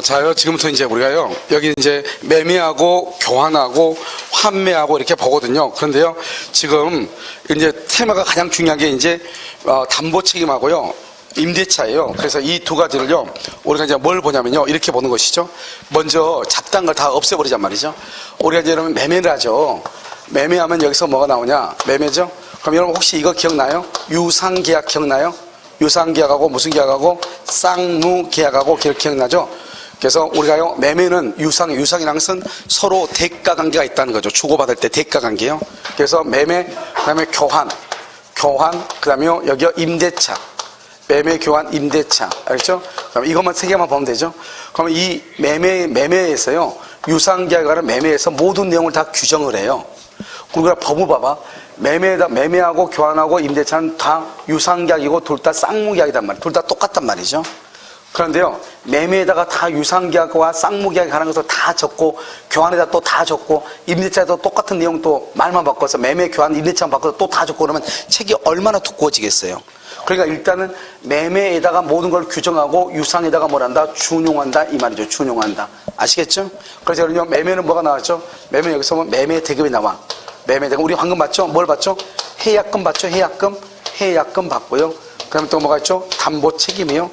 자요. 지금부터 이제 우리가요, 여기 이제 매매하고 교환하고 환매하고 이렇게 보거든요. 그런데요, 지금 이제 테마가 가장 중요한 게 이제, 담보 책임하고요, 임대차예요. 그래서 이 두 가지를요, 우리가 이제 뭘 보냐면요, 이렇게 보는 것이죠. 먼저 잡다한 걸 다 없애버리잔 말이죠. 우리가 이제 그러면 매매를 하죠. 매매하면 여기서 뭐가 나오냐? 매매죠? 그럼 여러분 혹시 이거 기억나요? 유상계약 기억나요? 유상계약하고 무슨 계약하고 쌍무계약하고 기억나죠? 그래서 우리가요, 매매는 유상이라는 것은 서로 대가관계가 있다는 거죠. 주고받을 때 대가관계요. 그래서 매매, 그 다음에 교환, 그 다음에 여기 임대차, 매매, 교환, 임대차. 알겠죠? 그럼 이것만 세 개만 보면 되죠? 그러면 이 매매에서요, 유상계약과는 매매에서 모든 내용을 다 규정을 해요. 우리가 법을 봐봐. 매매하고 교환하고 임대차는 다 유상계약이고 둘 다 쌍무계약이단 말이에요. 둘 다 똑같단 말이죠. 그런데요, 매매에다가 다 유상계약과 쌍무계약 하는 것을 다 적고, 교환에다 또 다 적고, 임대차에도 똑같은 내용 또 말만 바꿔서 매매, 교환, 임대차만 바꿔서 또 다 적고 그러면 책이 얼마나 두꺼워지겠어요. 그러니까 일단은 매매에다가 모든 걸 규정하고 유상에다가 뭘 한다? 준용한다 이 말이죠. 준용한다. 아시겠죠? 그래서 여러분 매매는 뭐가 나왔죠? 매매 여기서 보면 매매 대금이 나와. 매매 대금. 우리 방금 봤죠? 뭘 봤죠? 해약금 봤죠? 해약금 받고요. 그 다음에 또 뭐가 있죠? 담보 책임이요.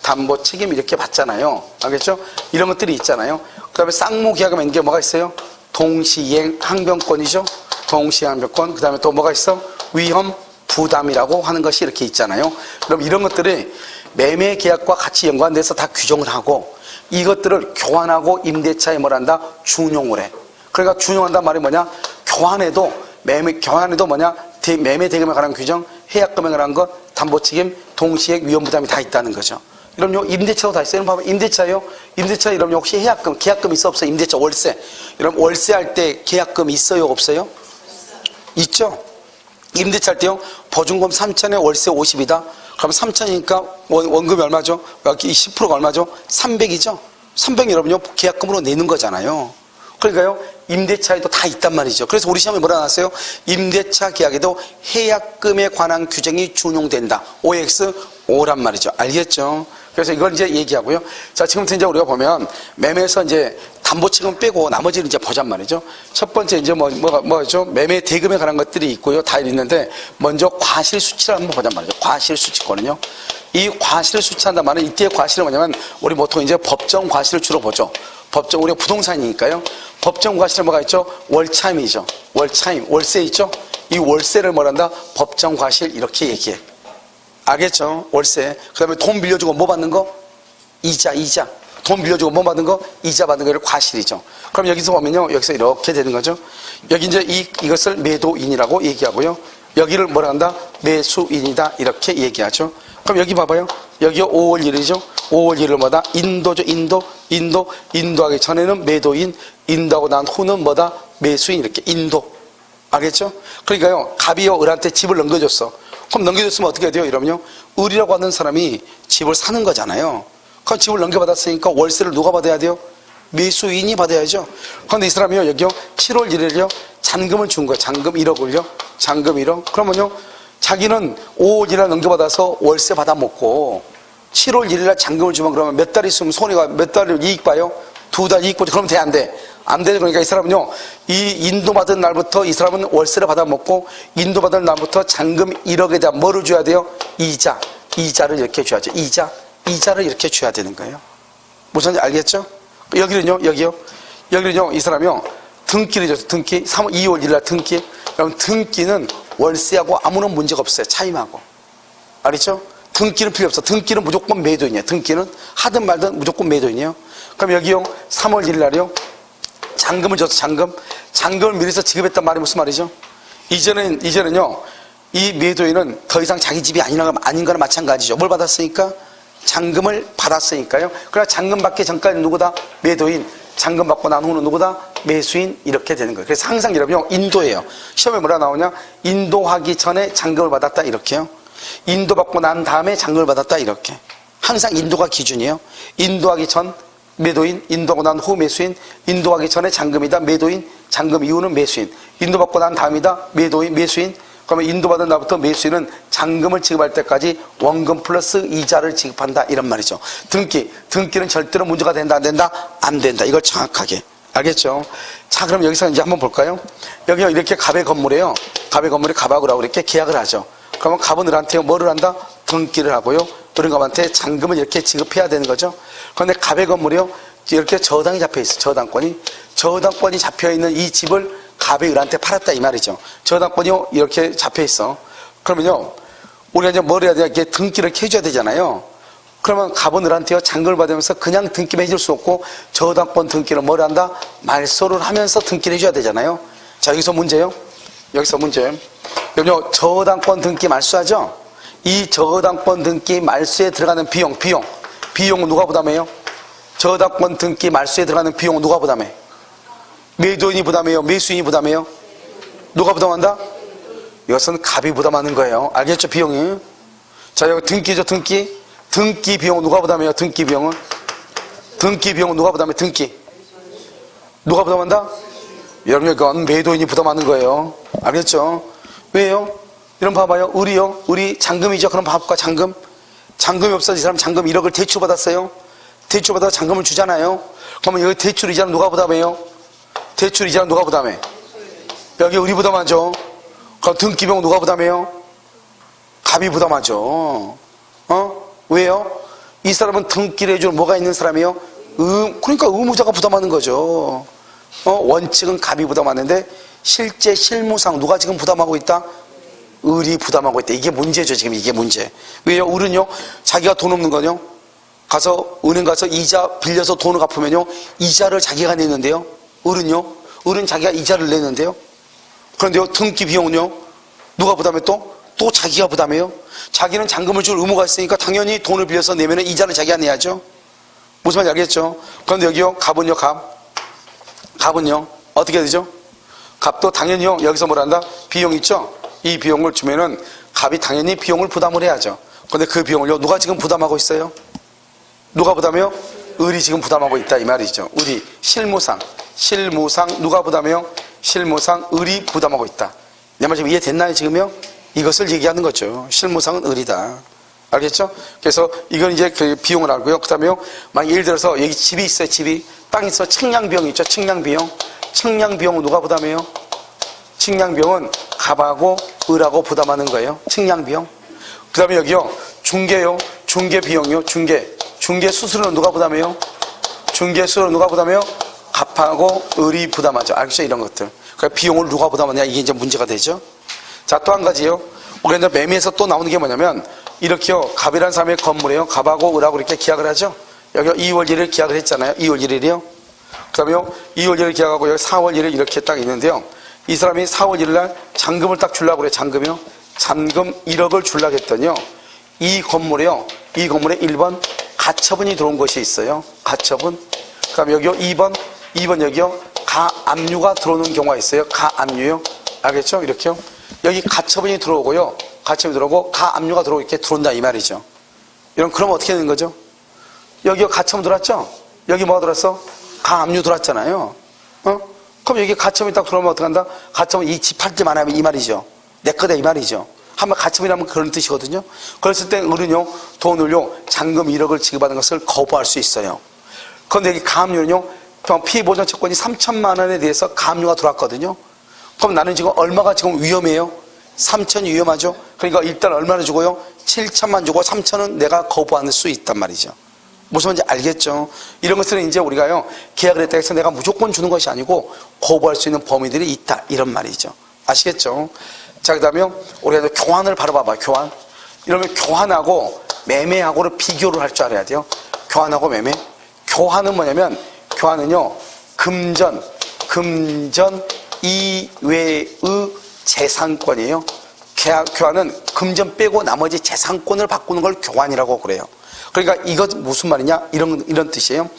담보 책임 이렇게 받잖아요. 알겠죠? 이런 것들이 있잖아요. 그 다음에 쌍무계약하면 이게 뭐가 있어요? 동시행 항변권이죠. 동시행 항변권. 그 다음에 또 뭐가 있어? 위험 부담이라고 하는 것이 이렇게 있잖아요. 그럼 이런 것들이 매매 계약과 같이 연관돼서 다 규정을 하고 이것들을 교환하고 임대차에 뭘 한다? 준용을 해. 그러니까 준용한단 말이 뭐냐? 교환에도 뭐냐? 매매 대금에 관한 규정, 해약금에 관한 것, 담보 책임, 동시행, 위험 부담이 다 있다는 거죠. 그럼요, 임대차도 다 있어요. 봐봐, 임대차요. 임대차 이러면 혹시 해약금, 계약금 있어 없어요? 임대차 월세. 이러면 월세할 때 계약금 있어요 없어요? 있죠. 임대차 할 때요, 보증금 3,000에 월세 50이다. 그럼 3,000이니까 원금이 얼마죠? 여기 10%가 얼마죠? 300이죠. 300 여러분요, 계약금으로 내는 거잖아요. 그러니까요, 임대차에도 다 있단 말이죠. 그래서 우리 시험에 뭐라 나왔어요? 임대차 계약에도 해약금에 관한 규정이 준용된다. OX5란 말이죠. 알겠죠? 그래서 이걸 이제 얘기하고요. 자, 지금부터 이제 우리가 보면 매매에서 이제 담보 책임 빼고 나머지를 이제 보잔 말이죠. 첫 번째 이제 뭐죠? 매매 대금에 관한 것들이 있고요. 다 있는데 먼저 과실 수치를 한번 보잔 말이죠. 과실 수치거든요. 이 과실을 수치한단 말은 이때의 과실은 뭐냐면 우리 보통 이제 법정 과실을 주로 보죠. 법정, 우리가 부동산이니까요. 법정 과실은 뭐가 있죠? 월차임이죠. 월차임, 월세 있죠? 이 월세를 뭐란다? 법정 과실 이렇게 얘기해. 알겠죠? 월세. 그 다음에 돈 빌려주고 뭐 받는 거? 이자. 돈 빌려주고 뭐 받는 거? 이자 받는 거를 과실이죠. 그럼 여기서 보면요. 여기서 이렇게 되는 거죠. 여기 이제 이것을 매도인이라고 얘기하고요. 여기를 뭐라 한다? 매수인이다. 이렇게 얘기하죠. 그럼 여기 봐봐요. 여기 5월 1일이죠. 5월 1일 뭐다? 인도죠. 인도하기 전에는 매도인, 인도하고 난 후는 뭐다? 매수인. 이렇게 인도. 알겠죠? 그러니까요, 갑이요, 을한테 집을 넘겨줬어. 그럼 넘겨줬으면 어떻게 돼요? 이러면요, 을이라고 하는 사람이 집을 사는 거잖아요. 그럼 집을 넘겨받았으니까 월세를 누가 받아야 돼요? 매수인이 받아야죠. 그런데 이 사람이요, 여기요, 7월 1일요, 잔금을 준 거예요. 잔금 1억을요. 잔금 1억. 그러면요, 자기는 5월 1일 넘겨받아서 월세 받아먹고 7월 1일날 잔금을 주면 그러면 몇 달 있으면 손해가 몇 달을 이익 봐요? 2달 이익 보죠. 그러면 돼, 안 돼? 안 돼. 그러니까 이 사람은요, 이 인도받은 날부터 이 사람은 월세를 받아먹고 인도받은 날부터 잔금 1억에 대한 뭐를 줘야 돼요? 이자를 이렇게 줘야죠. 이자를 이렇게 줘야 되는 거예요. 무슨 알겠죠? 여기는요, 이 사람이요, 등기를 줬어. 등기. 2월 1일 날 등기. 그럼 등기는 월세하고 아무런 문제가 없어요. 차임하고. 알겠죠? 등기는 필요 없어. 등기는 무조건 매도인이에요. 등기는 하든 말든 무조건 매도인이에요. 그럼 여기요, 3월 1일 날이요, 잔금을 줬어. 잔금을 미리서 지급했단 말이 무슨 말이죠? 이제는요, 이 매도인은 더 이상 자기 집이 아닌 거나 마찬가지죠. 뭘 받았으니까? 잔금을 받았으니까요. 그러나 잔금 받기 전까지 누구다? 매도인. 잔금 받고 난 후는 누구다? 매수인. 이렇게 되는 거예요. 그래서 항상 여러분요, 인도예요. 시험에 뭐라 나오냐? 인도하기 전에 잔금을 받았다. 이렇게요. 인도받고 난 다음에 잔금을 받았다. 이렇게. 항상 인도가 기준이에요. 인도하기 전 매도인, 인도하고 난 후 매수인, 인도하기 전에 잔금이다. 매도인, 잔금 이후는 매수인. 인도받고 난 다음이다. 매도인, 매수인. 그러면 인도받은 날부터 매수인은 잔금을 지급할 때까지 원금 플러스 이자를 지급한다 이런 말이죠. 등기는 절대로 문제가 된다 안 된다? 안 된다. 이걸 정확하게 알겠죠? 자, 그럼 여기서 이제 한번 볼까요? 여기 이렇게 갑의 건물이에요. 갑의 건물이 갑하고 이렇게 계약을 하죠. 그러면 갑은 을한테 뭐를 한다? 등기를 하고요. 을은갑한테 잔금을 이렇게 지급해야 되는 거죠. 그런데 갑의 건물이요, 이렇게 저당이 잡혀 있어. 저당권이 잡혀 있는 이 집을 갑이 을한테 팔았다 이 말이죠. 저당권이요 이렇게 잡혀 있어. 그러면요 우리가 이제 뭘 해야 돼? 이렇게 등기를 해줘야 되잖아요. 그러면 갑은 을한테요 잔금을 받으면서 그냥 등기만 해줄 수 없고 저당권 등기를 뭘 한다? 말소를 하면서 등기를 해줘야 되잖아요. 자, 여기서 문제요. 그럼요 저당권 등기 말소하죠. 이 저당권 등기 말소에 들어가는 비용은 누가 부담해요? 저당권 등기 말소에 들어가는 비용은 누가 부담해? 매도인이 부담해요? 매수인이 부담해요? 누가 부담한다? 이것은 갑이 부담하는 거예요. 알겠죠? 비용이. 자, 여기 등기죠. 등기 비용은 누가 부담해요? 등기 비용은 누가 부담해? 누가 부담한다? 여러분, 이건 매도인이 부담하는 거예요. 알겠죠? 왜요? 이런 봐봐요. 을이 잔금이죠. 그럼 봐볼까? 잔금이 없어서 이 사람 잔금 1억을 대출받았어요. 대출받아서 잔금을 주잖아요. 그러면 여기 대출 이자는 누가 부담해요? 대출 이자는 누가 부담해? 여기 을이 부담하죠. 그럼 등기 비용 누가 부담해요? 갑이 부담하죠. 왜요? 이 사람은 등기를 해줄 뭐가 있는 사람이에요? 그러니까 의무자가 부담하는 거죠. 원칙은 갑이 부담하는데 실제 실무상 누가 지금 부담하고 있다? 을이 부담하고 있다. 이게 문제죠. 지금 이게 문제. 왜요? 을은요 자기가 돈 없는 거요 은행 가서 이자 빌려서 돈을 갚으면요 이자를 자기가 내는데요. 을은 자기가 이자를 내는데요. 그런데요 등기 비용은요 누가 부담해? 또 자기가 부담해요. 자기는 잔금을 줄 의무가 있으니까 당연히 돈을 빌려서 내면 이자를 자기가 내야죠. 무슨 말인지 알겠죠? 그런데 여기요 갑은요 어떻게 되죠? 갑도 당연히요 여기서 뭘 한다? 비용 있죠? 이 비용을 주면은 갑이 당연히 비용을 부담을 해야죠. 그런데 그 비용을요 누가 지금 부담하고 있어요? 누가 부담해요? 을이 지금 부담하고 있다 이 말이죠. 을이 실무상 누가 부담해요? 실무상 을이 부담하고 있다. 내 말 지금 이해됐나요? 지금요? 이것을 얘기하는 거죠. 실무상은 을이다. 알겠죠? 그래서 이건 이제 그 비용을 알고요. 그 다음에요 만약 예를 들어서 여기 집이 있어요. 땅 있어. 측량비용이 있죠. 측량비용은 누가 부담해요? 측량비용은 갑하고 을하고 부담하는 거예요. 측량비용. 그 다음에 여기요 중개비용이요. 중개 수수료는 누가 부담해요? 갑하고 을이 부담하죠. 알겠죠? 이런 것들. 그러니까 비용을 누가 부담하느냐 이게 이제 문제가 되죠. 자, 또 한 가지요. 우리가 이제 매매에서 또 나오는 게 뭐냐면 이렇게요. 갑이라는 사람의 건물이에요. 갑하고 을하고 이렇게 계약을 하죠. 여기 2월 1일 계약을 했잖아요. 2월 1일이요. 그 다음에요 2월 1일 계약하고 여기 4월 1일 이렇게 딱 있는데요. 이 사람이 4월 1일 날 잔금을 딱 주려고 그래. 잔금 1억을 주려고 했더니요. 이 건물에 1번 가처분이 들어온 것이 있어요. 가처분. 그 다음에 여기요 2번 여기요 가압류가 들어오는 경우가 있어요. 가압류요. 알겠죠? 이렇게요. 여기 가처분이 들어오고요. 가처분이 들어오고 가압류가 들어오고 이렇게 들어온다 이 말이죠. 그럼 어떻게 되는 거죠? 여기 가처분 들어왔죠? 여기 뭐가 들어왔어? 가압류 들어왔잖아요. 그럼 여기 가처분이 딱 들어오면 어떡한다? 가처분 이 집 팔 때만 하면 이 말이죠. 내 거다 이 말이죠. 한번 가처분이라면 그런 뜻이거든요. 그랬을 때 을은요 돈을요 잔금 1억을 지급하는 것을 거부할 수 있어요. 그런데 여기 가압류는요 피해보전 채권이 3천만 원에 대해서 가압류가 들어왔거든요. 그럼 나는 지금 얼마가 지금 위험해요? 3천이 위험하죠. 그러니까 일단 얼마나 주고요? 7천만 주고 3천은 내가 거부할 수 있단 말이죠. 무슨 말인지 알겠죠? 이런 것들은 이제 우리가요 계약을 했다 해서 내가 무조건 주는 것이 아니고 거부할 수 있는 범위들이 있다 이런 말이죠. 아시겠죠? 자, 그 다음에 우리가 이제 교환을 바로 봐봐. 교환. 이러면 교환하고 매매하고를 비교를 할 줄 알아야 돼요. 교환하고 매매. 교환은 뭐냐면 교환은요 금전 이외의 재산권이에요. 교환은 금전 빼고 나머지 재산권을 바꾸는 걸 교환이라고 그래요. 그러니까 이것 무슨 말이냐? 이런 뜻이에요.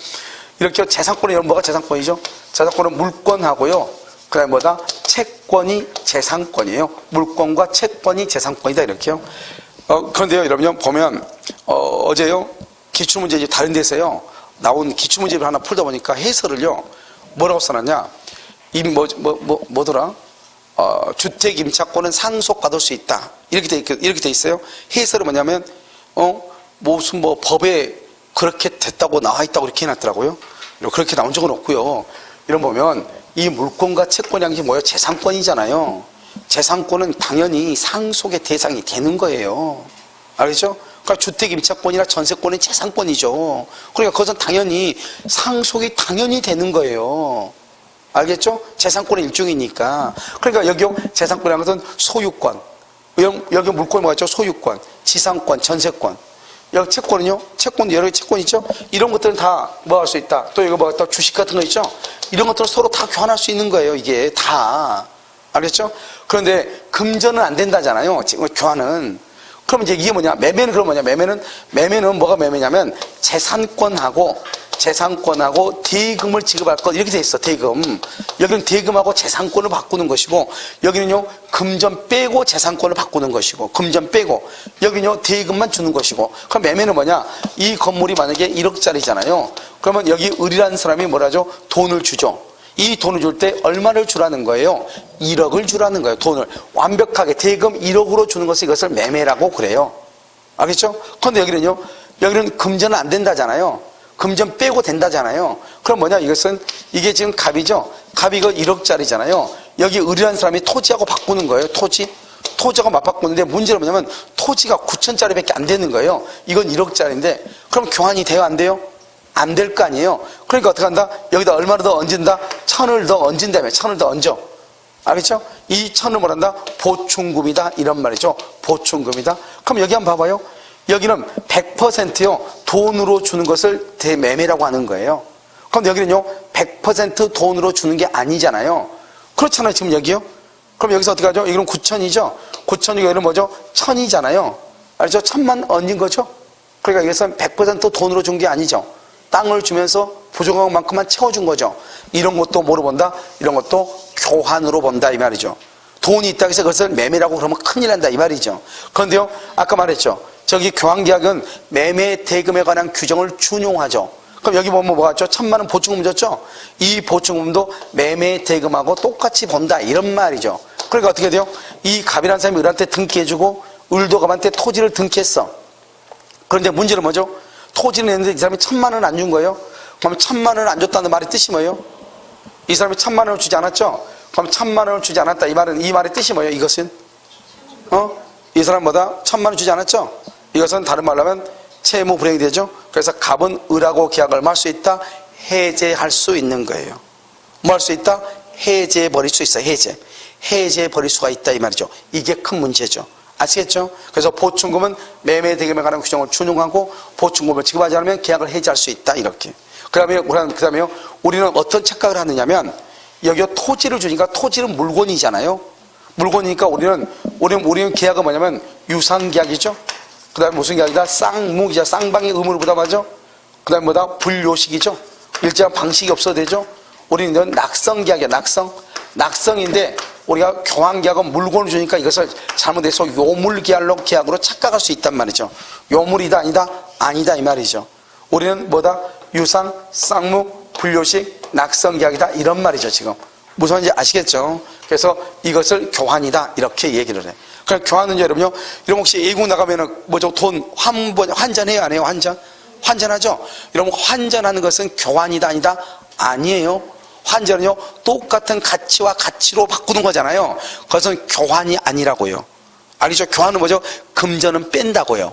이렇게 재산권이 뭐가 재산권이죠? 재산권은 물권하고요. 그 다음에 뭐다? 채권이 재산권이에요. 물권과 채권이 재산권이다 이렇게요. 그런데요, 여러분 보면 어제요 기출문제 이제 다른 데서요 나온 기출문제를 하나 풀다 보니까 해설을요 뭐라고 써놨냐? 뭐더라? 주택 임차권은 상속받을 수 있다. 이렇게 돼 있어요. 해설은 뭐냐면, 무슨 법에 그렇게 됐다고 나와 있다고 이렇게 해놨더라고요. 그렇게 나온 적은 없고요. 이런 보면, 이 물권과 채권이라는 게 뭐예요? 재산권이잖아요. 재산권은 당연히 상속의 대상이 되는 거예요. 알겠죠? 그러니까 주택 임차권이나 전세권은 재산권이죠. 그러니까 그것은 당연히 상속이 당연히 되는 거예요. 알겠죠? 재산권의 일종이니까. 그러니까 여기요, 재산권이라는 것은 소유권. 여기 물권이 뭐가 있죠? 소유권, 지상권, 전세권. 여기 채권은요? 채권도 여러 개 채권이 있죠? 이런 것들은 다 뭐 할 수 있다. 또 이거 뭐, 또 주식 같은 거 있죠? 이런 것들은 서로 다 교환할 수 있는 거예요, 이게 다. 알겠죠? 그런데 금전은 안 된다잖아요, 지금 교환은. 그럼 이제 이게 뭐냐? 매매는 그럼 뭐냐? 매매는 뭐가 매매냐면 재산권하고 대금을 지급할 것 이렇게 돼 있어. 대금. 여기는 대금하고 재산권을 바꾸는 것이고, 여기는요 금전 빼고 재산권을 바꾸는 것이고, 금전 빼고 여기는요 대금만 주는 것이고. 그럼 매매는 뭐냐? 이 건물이 만약에 1억짜리잖아요. 그러면 여기 을이라는 사람이 뭐라죠? 돈을 주죠. 이 돈을 줄 때 얼마를 주라는 거예요? 1억을 주라는 거예요. 돈을 완벽하게 대금 1억으로 주는 것을 이것을 매매라고 그래요. 알겠죠? 그런데 여기는 금전은 안 된다잖아요. 금전 빼고 된다잖아요. 그럼 뭐냐? 이게 지금 갑이죠? 갑이 이거 1억짜리잖아요. 여기 을이라는 사람이 토지하고 바꾸는 거예요. 토지하고 맞바꾸는데 문제는 뭐냐면 토지가 9천짜리밖에 안 되는 거예요. 이건 1억짜리인데 그럼 교환이 돼요? 안 돼요? 안 될 거 아니에요. 그러니까 어떻게 한다? 여기다 얼마를 더 얹은다? 1,000을 더 얹은다며. 1,000을 더 얹어. 알겠죠? 이 1,000을 뭐란다? 보충금이다. 이런 말이죠. 보충금이다. 그럼 여기 한번 봐봐요. 여기는 100%요 돈으로 주는 것을 대매매라고 하는 거예요. 그럼 여기는요 100% 돈으로 주는 게 아니잖아요. 그렇잖아요. 지금 여기요. 그럼 여기서 어떻게 하죠? 여기는 9천이죠. 9천이 여기는 뭐죠? 1,000이잖아요. 알죠? 1,000만 얹은 거죠. 그러니까 이것은 100% 돈으로 준 게 아니죠. 땅을 주면서 부족한 만큼만 채워준 거죠. 이런 것도 뭐로 본다? 이런 것도 교환으로 본다 이 말이죠. 돈이 있다고 해서 그것을 매매라고 그러면 큰일 난다 이 말이죠. 그런데요 아까 말했죠. 저기 교환계약은 매매 대금에 관한 규정을 준용하죠. 그럼 여기 보면 뭐가 있죠? 1,000만 원 보충금 줬죠? 이 보충금도 매매 대금하고 똑같이 본다 이런 말이죠. 그러니까 어떻게 돼요? 이 갑이라는 사람이 을한테 등기해주고 을도 갑한테 토지를 등기했어. 그런데 문제는 뭐죠? 토지는 했는데 이 사람이 1,000만 원 안 준 거예요. 그럼 1,000만 원을 안 줬다는 말의 뜻이 뭐예요? 이 사람이 1,000만 원을 주지 않았죠? 그럼 1,000만 원을 주지 않았다 이 말의 뜻이 뭐예요? 이것은 이 사람 1,000만 원 주지 않았죠? 이것은 다른 말로 하면 채무 불이행이 되죠. 그래서 갑은 을하고 계약을 얼마 할 수 있다? 해제할 수 있는 거예요. 뭐 할 수 있다? 해제해 버릴 수 있어요. 해제해 버릴 수가 있다 이 말이죠. 이게 큰 문제죠. 아시겠죠? 그래서 보충금은 매매 대금에 관한 규정을 준용하고 보충금을 지급하지 않으면 계약을 해지할 수 있다 이렇게. 그다음에요 우리는 어떤 착각을 하느냐면 여기 토지를 주니까 토지는 물건이잖아요. 물건이니까 우리는 계약은 뭐냐면 유상계약이죠. 그 다음에 무슨 계약이다? 쌍무기자. 쌍방의 의무를 부담하죠. 그 다음에 뭐다? 불요식이죠. 일정한 방식이 없어도 되죠. 우리는 낙성계약이야. 낙성인데 우리가 교환계약은 물건을 주니까 이것을 잘못해서 요물계약으로 착각할 수 있단 말이죠. 요물이다 아니다? 아니다 이 말이죠. 우리는 뭐다? 유상, 쌍무, 불요식, 낙성계약이다 이런 말이죠. 지금 무슨 말인지 아시겠죠? 그래서 이것을 교환이다 이렇게 얘기를 해. 그럼 교환은요 여러분요, 여러분 혹시 외국 나가면은 뭐죠? 돈 환전해요 안 해요? 환전하죠? 여러분 환전하는 것은 교환이다 아니다? 아니에요. 환전은요 똑같은 가치와 가치로 바꾸는 거잖아요. 그것은 교환이 아니라고요. 알겠죠? 교환은 뭐죠? 금전은 뺀다고요.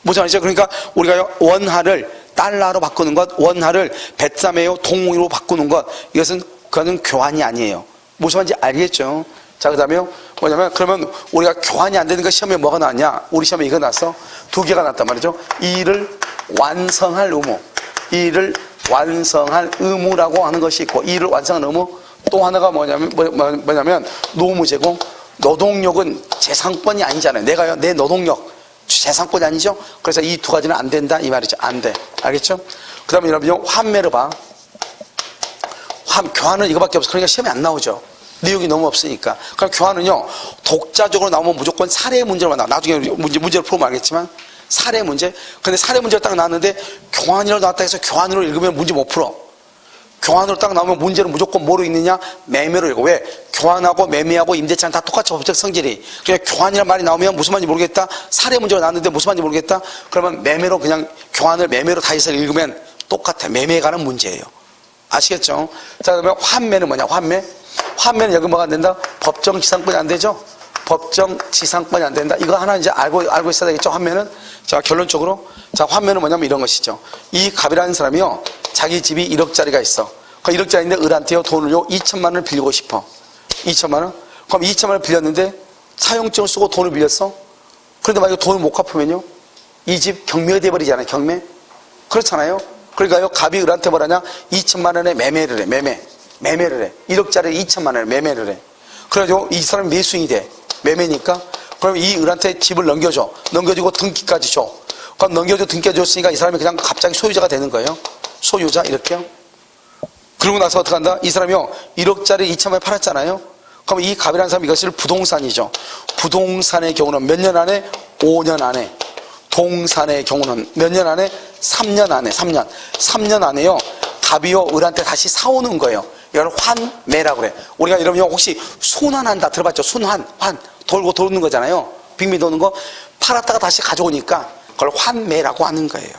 무슨 말이죠? 그러니까 우리가 원화를 달러로 바꾸는 것, 원화를 베트남에요 동으로 바꾸는 것, 그거는 교환이 아니에요. 무슨 말인지 알겠죠? 자, 그 다음에요 뭐냐면 그러면 우리가 교환이 안 되는 거 시험에 뭐가 나왔냐? 우리 시험에 이거 나왔어. 2개가 나왔단 말이죠. 이 일을 완성할 의무, 이 일을 완성할 의무라고 하는 것이 있고, 이 일을 완성할 의무 또 하나가 뭐냐면 노무제공. 노동력은 재산권이 아니잖아요. 내 노동력 재산권이 아니죠. 그래서 이 2가지는 안 된다 이 말이죠. 안 돼. 알겠죠? 그 다음에 여러분 환매를 봐. 교환은 이거밖에 없어. 그러니까 시험에 안 나오죠. 내용이 너무 없으니까. 그럼 교환은요 독자적으로 나오면 무조건 사례 문제로 나와. 나중에 문제를 풀면 알겠지만 사례 문제. 근데 사례 문제가 딱 나왔는데 교환이라고 나왔다 해서 교환으로 읽으면 문제 못 풀어. 교환으로 딱 나오면 문제는 무조건 뭐로 있느냐? 매매로 읽고. 왜? 교환하고 매매하고 임대차는 다 똑같죠. 법적 성질이. 그냥 교환이라는 말이 나오면 무슨 말인지 모르겠다. 사례 문제가 나왔는데 무슨 말인지 모르겠다. 그러면 매매로 그냥 교환을 매매로 다 해서 읽으면 똑같아. 매매에 관한 문제예요. 아시겠죠? 자, 그러면 환매는 뭐냐? 환매. 환매는 여기 뭐가 안 된다? 법정 지상권이 안 되죠? 법정 지상권이 안 된다. 이거 하나 이제 알고 있어야 되겠죠? 환매는. 자, 결론적으로. 자, 환매는 뭐냐면 이런 것이죠. 이 갑이라는 사람이요. 자기 집이 1억짜리가 있어. 그 1억짜리인데 을한테요. 돈을요. 2천만 원을 빌리고 싶어. 2천만 원? 그럼 2천만 원을 빌렸는데 사용증을 쓰고 돈을 빌렸어. 그런데 만약에 돈을 못 갚으면요. 이 집 경매가 돼버리잖아요. 경매. 그렇잖아요. 그러니까요. 갑이 을한테 뭐라냐? 2천만 원에 매매를 해. 매매를 해. 1억짜리 2천만 원을 매매를 해. 그래가지고 이 사람이 매수인이 돼. 매매니까. 그럼 이 을한테 집을 넘겨줘. 넘겨주고 등기까지 줘. 그럼 넘겨줘 등기해줬으니까 이 사람이 그냥 갑자기 소유자가 되는 거예요. 소유자 이렇게요. 그러고 나서 어떻게 한다? 이 사람이요. 1억짜리 2천만 원에 팔았잖아요. 그럼 이 갑이라는 사람이 이것을 부동산이죠. 부동산의 경우는 몇 년 안에? 5년 안에. 동산의 경우는 몇 년 안에? 3년 안에. 3년 안에요. 갑이요. 을한테 다시 사오는 거예요. 이걸 환매라고 그래. 우리가 이러면 혹시 순환한다 들어봤죠? 순환, 돌고 도는 거잖아요. 빙빙 도는 거. 팔았다가 다시 가져오니까 그걸 환매라고 하는 거예요.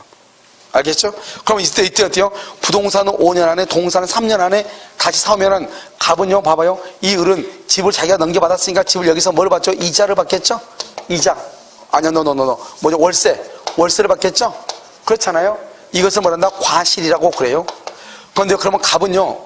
알겠죠? 그럼 이때 어때요? 부동산은 5년 안에, 동산은 3년 안에 다시 사오면은 갑은요, 봐봐요. 이 을은 집을 자기가 넘겨받았으니까 집을 여기서 뭘 받죠? 이자를 받겠죠? 이자. 아니야, 뭐죠? 월세를 받겠죠? 그렇잖아요? 이것을 뭐란다? 과실이라고 그래요. 그런데 그러면 갑은요,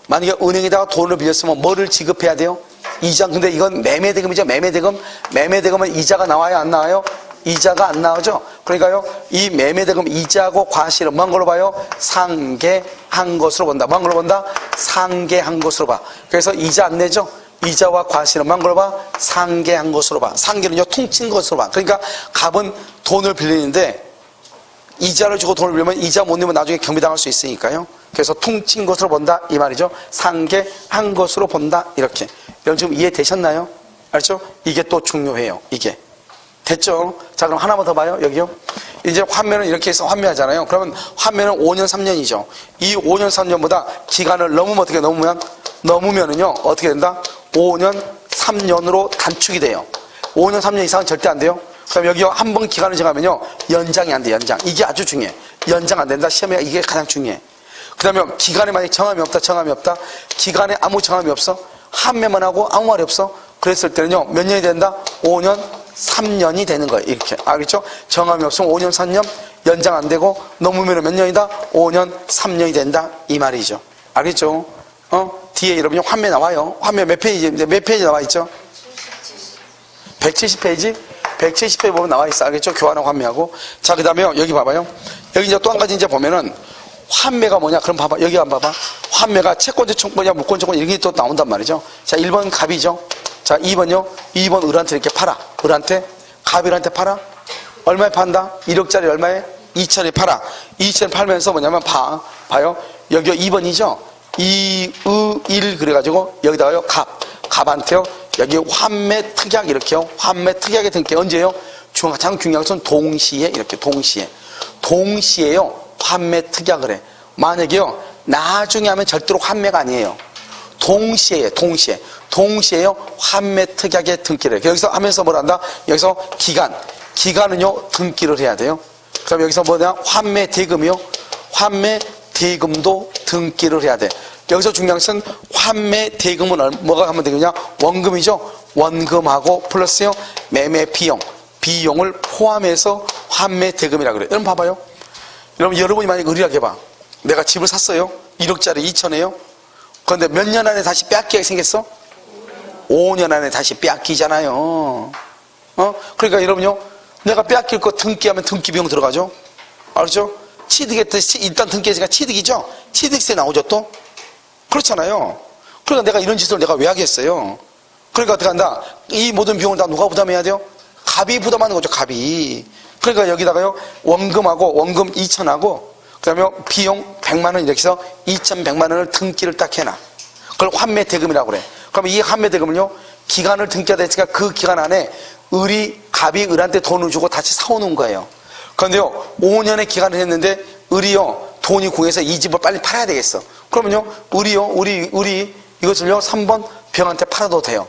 만약에 은행에다가 돈을 빌렸으면 뭐를 지급해야 돼요? 이자. 근데 이건 매매대금이죠. 매매대금은 이자가 나와요? 안 나와요? 이자가 안 나오죠. 그러니까요, 이 매매대금 이자하고 과실은 뭔 걸로 봐요? 상계한 것으로 본다. 뭔 걸로 본다? 상계한 것으로 봐. 그래서 이자 안 내죠. 이자와 과실은 뭔 걸로 봐? 상계한 것으로 봐. 상계는요, 퉁친 것으로 봐. 그러니까 갑은 돈을 빌리는데 이자를 주고 돈을 빌리면 이자 못 내면 나중에 경비당할 수 있으니까요. 그래서 퉁친 것으로 본다 이 말이죠. 상계한 것으로 본다 이렇게. 여러분 지금 이해되셨나요? 알죠? 이게 또 중요해요. 이게. 됐죠? 자, 그럼 하나만 더 봐요. 여기요. 이제 환매는 이렇게 해서 환매하잖아요. 그러면 환매는 5년, 3년이죠. 이 5년, 3년보다 기간을 넘으면은요, 어떻게 된다? 5년, 3년으로 단축이 돼요. 5년, 3년 이상은 절대 안 돼요. 그럼 여기요, 한 번 기간을 정하면요, 연장이 안 돼, 연장. 이게 아주 중요해. 연장 안 된다. 시험에 이게 가장 중요해. 그 다음에 기간에 만약에 정함이 없다. 기간에 아무 정함이 없어. 환매만 하고 아무 말이 없어. 그랬을 때는요, 몇 년이 된다? 5년, 3년이 되는 거예요. 이렇게. 알겠죠? 정함이 없으면 5년, 3년 연장 안 되고 넘으면 몇 년이다? 5년, 3년이 된다. 이 말이죠. 알겠죠? 뒤에 여러분이 환매 나와요. 환매 몇 페이지 나와 있죠? 170페이지? 170페이지 보면 나와 있어. 알겠죠? 교환하고 환매하고. 자, 그 다음에 여기 봐봐요. 여기 이제 또 한 가지 이제 보면은 환매가 뭐냐? 그럼 봐봐. 여기 안 봐봐. 환매가 채권자, 청권자, 무권청권 이런 게 또 나온단 말이죠. 자, 1번 갑이죠. 자, 2번요. 2번 을한테 이렇게 팔아. 을한테. 갑을한테 팔아. 얼마에 판다? 1억짜리 얼마에? 2천에 팔아. 2천에 팔면서 뭐냐면 봐요. 여기 2번이죠. 2, 1 그래가지고 여기다가요. 갑한테요. 여기 환매 특약 이렇게요. 환매 특약에 등기 언제요? 가장 중요한 것은 동시에 이렇게 동시에요. 환매 특약을 해. 만약에요. 나중에 하면 절대로 환매가 아니에요. 동시에요. 환매 특약에 등기를 해. 여기서 하면서 뭘 한다? 여기서 기간은요, 등기를 해야 돼요. 그럼 여기서 뭐냐? 환매 대금이요. 환매 대금도 등기를 해야 돼. 여기서 중요한 것은 환매 대금은 뭐가 하면 되겠냐? 원금이죠. 원금하고 플러스요. 매매 비용을 포함해서 환매 대금이라고 그래요. 여러분 봐봐요. 여러분이 만약에 의리하게 봐. 내가 집을 샀어요. 1억짜리 2천에요. 그런데 몇 년 안에 다시 빼앗기게 생겼어? 5년 안에 다시 빼앗기잖아요. 그러니까 여러분요, 내가 빼앗길 거 등기하면 등기 비용 들어가죠? 알죠? 취득했듯이 일단 등기했으니까 취득이죠? 취득세 나오죠 또? 그렇잖아요. 그러니까 내가 이런 짓을 내가 왜 하겠어요? 그러니까 어떻게 한다? 이 모든 비용을 다 누가 부담해야 돼요? 갑이 부담하는 거죠, 갑이. 그러니까 여기다가요, 원금 2천하고, 그 다음에 비용 100만 원 이렇게 해서 2,100만 원을 등기를 딱 해놔. 그걸 환매 대금이라고 그래. 그럼 이 환매 대금은요, 기간을 등기하다 했으니까 그 기간 안에 갑이 을한테 돈을 주고 다시 사오는 거예요. 그런데요, 5년의 기간을 했는데 을이요, 돈이 궁해서 이 집을 빨리 팔아야 되겠어. 그러면요, 우리 이것을요, 3번 병한테 팔아도 돼요.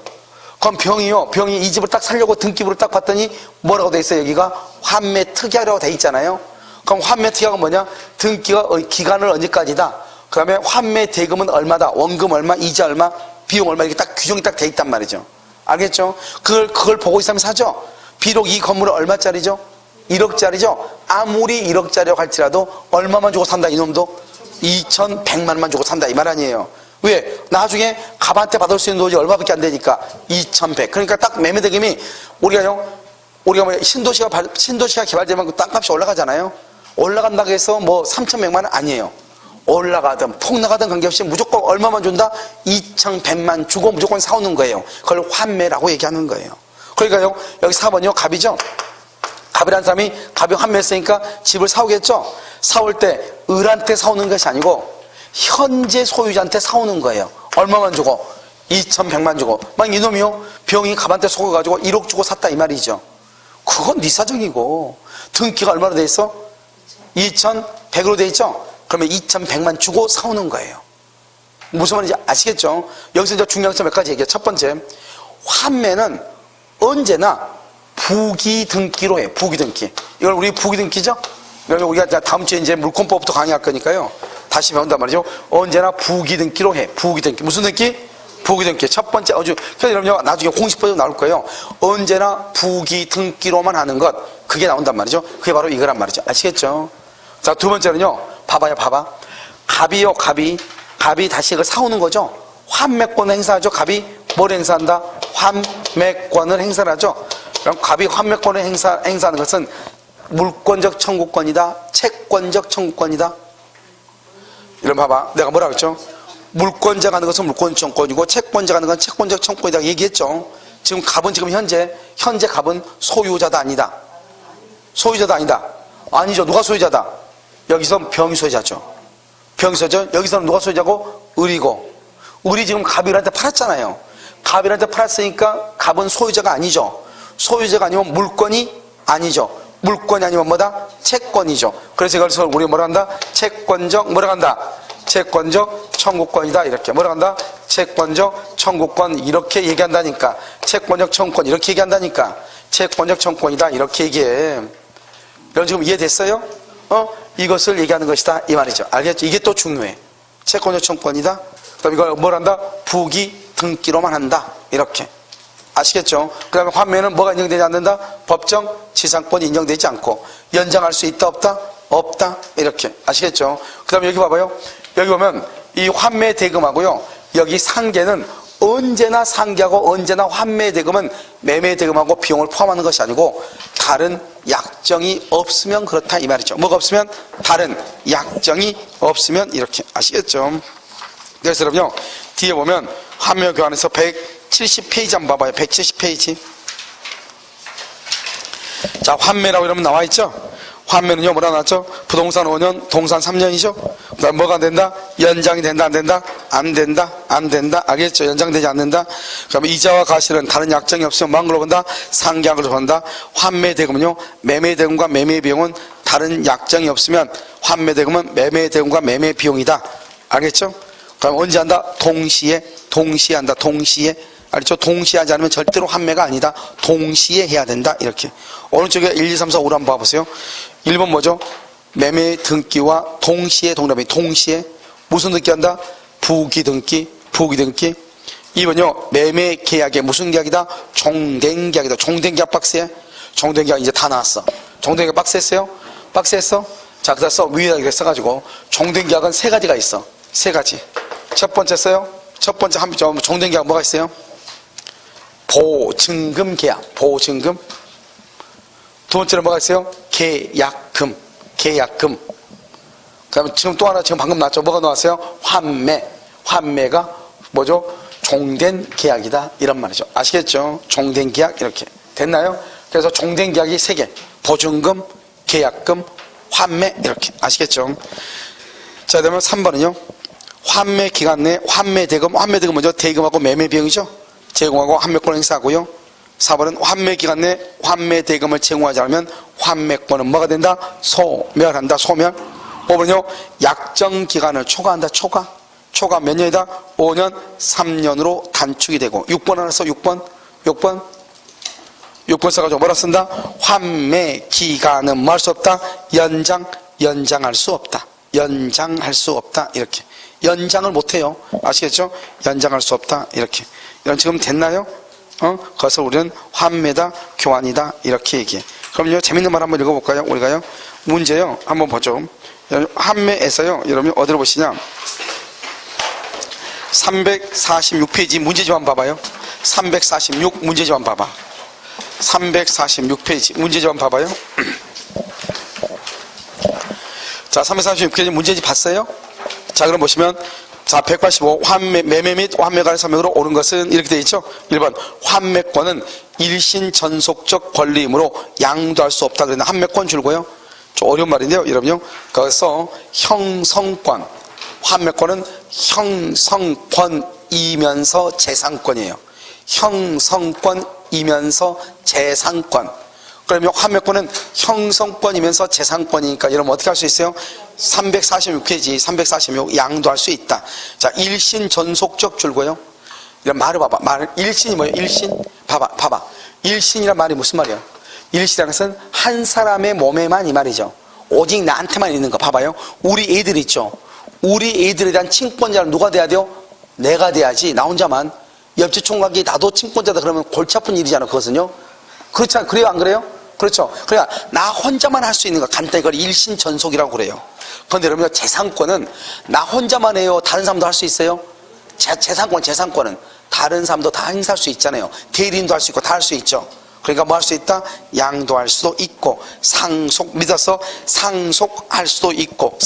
그럼 병이 이 집을 딱 살려고 등기부를 딱 봤더니 뭐라고 돼 있어요? 여기가 환매 특약이라고 돼 있잖아요. 그럼 환매 특약은 뭐냐? 등기가 기간을 언제까지다. 그 다음에 환매 대금은 얼마다. 원금 얼마, 이자 얼마, 비용 얼마, 이렇게 딱 규정이 딱 돼 있단 말이죠. 알겠죠? 그걸 보고 있으면 사죠. 비록 이 건물은 얼마짜리죠? 1억짜리죠? 아무리 1억짜리라고 할지라도 얼마만 주고 산다, 이놈도? 2,100만만 주고 산다, 이 말 아니에요. 왜? 나중에 갑한테 받을 수 있는 돈이 얼마밖에 안 되니까 2,100. 그러니까 딱 매매대금이 우리가 뭐 신도시가 개발되면 그 땅값이 올라가잖아요. 올라간다고 해서 뭐 3,100만 원 아니에요. 올라가든 폭락하든 관계없이 무조건 얼마만 준다? 2,100만 주고 무조건 사오는 거예요. 그걸 환매라고 얘기하는 거예요. 그러니까요, 여기 4번이요, 갑이죠? 갑이라는 사람이 갑이 환매했으니까 집을 사오겠죠? 사올 때 을한테 사오는 것이 아니고 현재 소유자한테 사오는 거예요. 얼마만 주고? 2,100만 주고. 막 이놈이요, 병이 갑한테 속아가지고 1억 주고 샀다, 이 말이죠. 그건 네 사정이고, 등기가 얼마로 돼 있어? 2,100으로 돼 있죠? 그러면 2,100만 주고 사오는 거예요. 무슨 말인지 아시겠죠? 여기서 이제 중요한 점 몇 가지 얘기해요. 첫 번째, 환매는 언제나 부기등기로 해요. 부기등기. 이걸 우리 부기등기죠? 우리가 다음 주에 이제 물권법부터 강의할 거니까요, 다시 배운단 말이죠. 언제나 부기등기로 해. 부기등기. 무슨 등기? 부기등기. 첫 번째, 그래서 여러분요, 나중에 공식법도 나올 거예요. 언제나 부기등기로만 하는 것, 그게 나온단 말이죠. 그게 바로 이거란 말이죠. 아시겠죠? 자, 두 번째는요, 봐봐요. 갑이요, 갑이 다시 이걸 사오는 거죠. 환매권을 행사하죠. 갑이 뭘 행사한다? 환매권을 행사하죠. 그럼 갑이 환매권을 행사하는 것은 물권적 청구권이다, 채권적 청구권이다. 이런 봐봐. 내가 뭐라고 했죠? 물권적 하는 것은 물권적 청구권이고 채권적 하는 건 채권적 청구권이다 얘기했죠. 지금 갑은 지금 현재 갑은 소유자다, 아니다? 소유자다, 아니다? 아니죠. 누가 소유자다? 여기서 병이 소유자죠. 병이 소유자죠. 여기서는 누가 소유자고? 을이고. 을이 지금 갑이한테 팔았잖아요. 갑이한테 팔았으니까 갑은 소유자가 아니죠. 소유자가 아니면 물권이 아니죠. 물권이 아니면 뭐다? 채권이죠. 그래서 이것을 우리가 뭐라 한다? 채권적 뭐라 한다? 채권적 청구권이다. 이렇게 뭐라 한다? 채권적 청구권, 이렇게 얘기한다니까. 채권적 청구권 이렇게 얘기한다니까. 채권적 청구권이다 이렇게 얘기해. 여러분 지금 이해됐어요? 이것을 얘기하는 것이다, 이 말이죠. 알겠죠? 이게 또 중요해. 채권적 청구권이다. 그다음 이걸 뭘 한다? 부기 등기로만 한다. 이렇게. 아시겠죠? 그 다음에 환매는 뭐가 인정되지 않는다? 법정 지상권이 인정되지 않고. 연장할 수 있다, 없다? 없다. 이렇게. 아시겠죠? 그 다음에 여기 봐봐요. 여기 보면 이 환매 대금하고요, 여기 상계는 언제나 상계하고 언제나 환매 대금은 매매 대금하고 비용을 포함하는 것이 아니고 다른 약정이 없으면 그렇다, 이 말이죠. 뭐가 없으면? 다른 약정이 없으면 이렇게. 아시겠죠? 그래서 여러분요, 뒤에 보면 환매 교환에서 170페이지 한번 봐봐요. 170페이지. 자, 환매라고 이러면 나와 있죠? 환매는요, 뭐라 나왔죠? 부동산 5년, 동산 3년이죠? 그 다음 뭐가 안 된다? 연장이 된다, 안 된다? 안 된다, 안 된다. 알겠죠? 연장되지 않는다. 그 다음에 이자와 가실은 다른 약정이 없으면 뭐한 걸로 본다? 상계약으로 본다. 환매대금은요, 매매대금과 매매비용은 다른 약정이 없으면 환매대금은 매매대금과 매매비용이다. 알겠죠? 그럼 언제 한다? 동시에 한다. 동시에. 알죠? 동시에 하지 않으면 절대로 환매가 아니다. 동시에 해야 된다. 이렇게. 오른쪽에 1, 2, 3, 4, 5로 한번 봐보세요. 1번 뭐죠? 매매 등기와 동시에 동일하면 동시에. 무슨 등기 한다? 부기 등기. 2번요. 매매 계약에 무슨 계약이다? 종된 계약이다. 종된 계약 박스에. 종된 계약 이제 다 나왔어. 종된 계약 박스했어요? 박스했어? 자, 그다 써. 위에다 이렇게 써가지고. 종된 계약은 3가지가 있어. 3가지. 첫 번째 써요. 첫 번째 종된 계약 뭐가 있어요? 보증금 계약. 보증금. 두 번째로 뭐가 있어요? 계약금. 그 다음에 지금 또 하나 지금 방금 나왔죠? 뭐가 나왔어요? 환매. 환매가 뭐죠? 종된 계약이다. 이런 말이죠. 아시겠죠? 종된 계약. 이렇게. 됐나요? 그래서 종된 계약이 3개. 보증금, 계약금, 환매. 이렇게. 아시겠죠? 자, 그러면 3번은요. 환매 기간 내 환매대금. 환매대금 뭐죠? 대금하고 매매비용이죠? 제공하고 환매권을 행사하고요. 4번은 환매 기간 내 환매 대금을 제공하지 않으면 환매권은 뭐가 된다? 소멸한다. 소멸. 5번요. 약정 기간을 초과한다. 초과 몇 년이다? 5년, 3년으로 단축이 되고. 6번 하나 써. 6번 써가지고 뭐라 쓴다? 환매 기간은 뭐 할 수 없다? 연장할 수 없다. 연장할 수 없다. 이렇게. 연장을 못해요. 아시겠죠? 연장할 수 없다. 이렇게. 이런 지금 됐나요? 그래서 우리는 환매다, 교환이다. 이렇게 얘기해. 그럼요, 재밌는 말 한번 읽어볼까요? 우리가요. 문제요. 한번 보죠. 환매에서요. 여러분 어디로 보시냐? 346페이지 문제 좀 한번 봐봐요. 346 문제 좀 한번 봐봐. 346페이지 문제 좀 한번 봐봐요. 자, 346페이지 문제집 봤어요? 자, 그럼 보시면, 자, 185 매매 및 환매 간의 서명으로 옳은 것은 이렇게 되어 있죠. 1번 환매권은 일신 전속적 권리이므로 양도할 수 없다. 그랬는데 환매권 줄고요. 좀 어려운 말인데요, 여러분요. 그래서 형성권, 환매권은 형성권이면서 재산권이에요. 형성권이면서 재산권. 그러면 환매권은 형성권이면서 재산권이니까 여러분 어떻게 할 수 있어요? 346페이지 346 양도할 수 있다. 자, 일신 전속적 줄고요. 이런 말을 봐봐. 일신이 뭐예요? 일신? 봐봐. 일신이란 말이 무슨 말이에요? 일신이라는 것은 한 사람의 몸에만 이 말이죠. 오직 나한테만 있는 거. 봐봐요. 우리 애들 있죠. 우리 애들에 대한 친권자는 누가 돼야 돼요? 내가 돼야지. 나 혼자만. 옆집 총각이 나도 친권자다 그러면 골치 아픈 일이잖아. 그것은요. 그렇잖아요. 그래요? 안 그래요? 그렇죠. 그러니까 나 혼자만 할 수 있는 거. 간단히 그걸 일신전속이라고 그래요. 그런데 여러분 재산권은 나 혼자만 해요? 다른 사람도 할 수 있어요? 재산권은 다른 사람도 다 행사할 수 있잖아요. 대리인도 할 수 있고 다 할 수 있죠. 그러니까 뭐 할 수 있다? 양도할 수도 있고 믿어서 상속할 수도 있고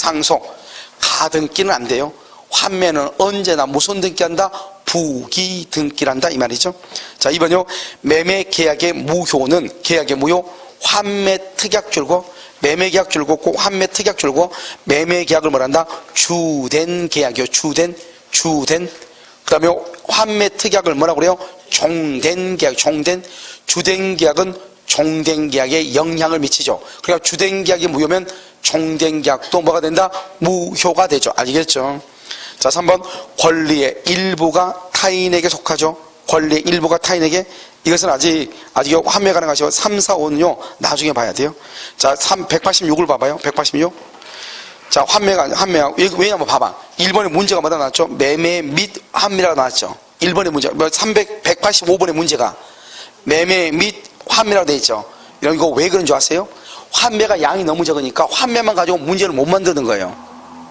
가등기는 안 돼요. 환매는 언제나 무슨 등기한다? 부기등기란다 이 말이죠. 자, 2번요. 매매 계약의 무효는 계약의 무효 환매 특약 줄고 매매 계약 줄고 꼭 환매 특약 줄고 매매 계약을 뭐란다? 주된 계약이요. 주된 그다음에 환매 특약을 뭐라고 그래요? 종된 계약. 주된 계약은 종된 계약에 영향을 미치죠. 그러니까 주된 계약이 무효면 종된 계약도 뭐가 된다? 무효가 되죠. 알겠죠? 자, 3번 권리의 일부가 타인에게 속하죠. 권리의 일부가 타인에게. 이것은 아직 환매 가능하시고 3, 4, 5는요 나중에 봐야 돼요. 자, 186을 봐봐요. 186. 자, 환매하고 왜냐면 봐봐. 1번에 문제가 뭐다 나왔죠? 매매 및 환매라고 나왔죠. 1번의 문제 185번의 문제가 매매 및 환매라고 되어 있죠. 이거 왜 그런 줄 아세요? 환매가 양이 너무 적으니까 환매만 가지고 문제를 못 만드는 거예요.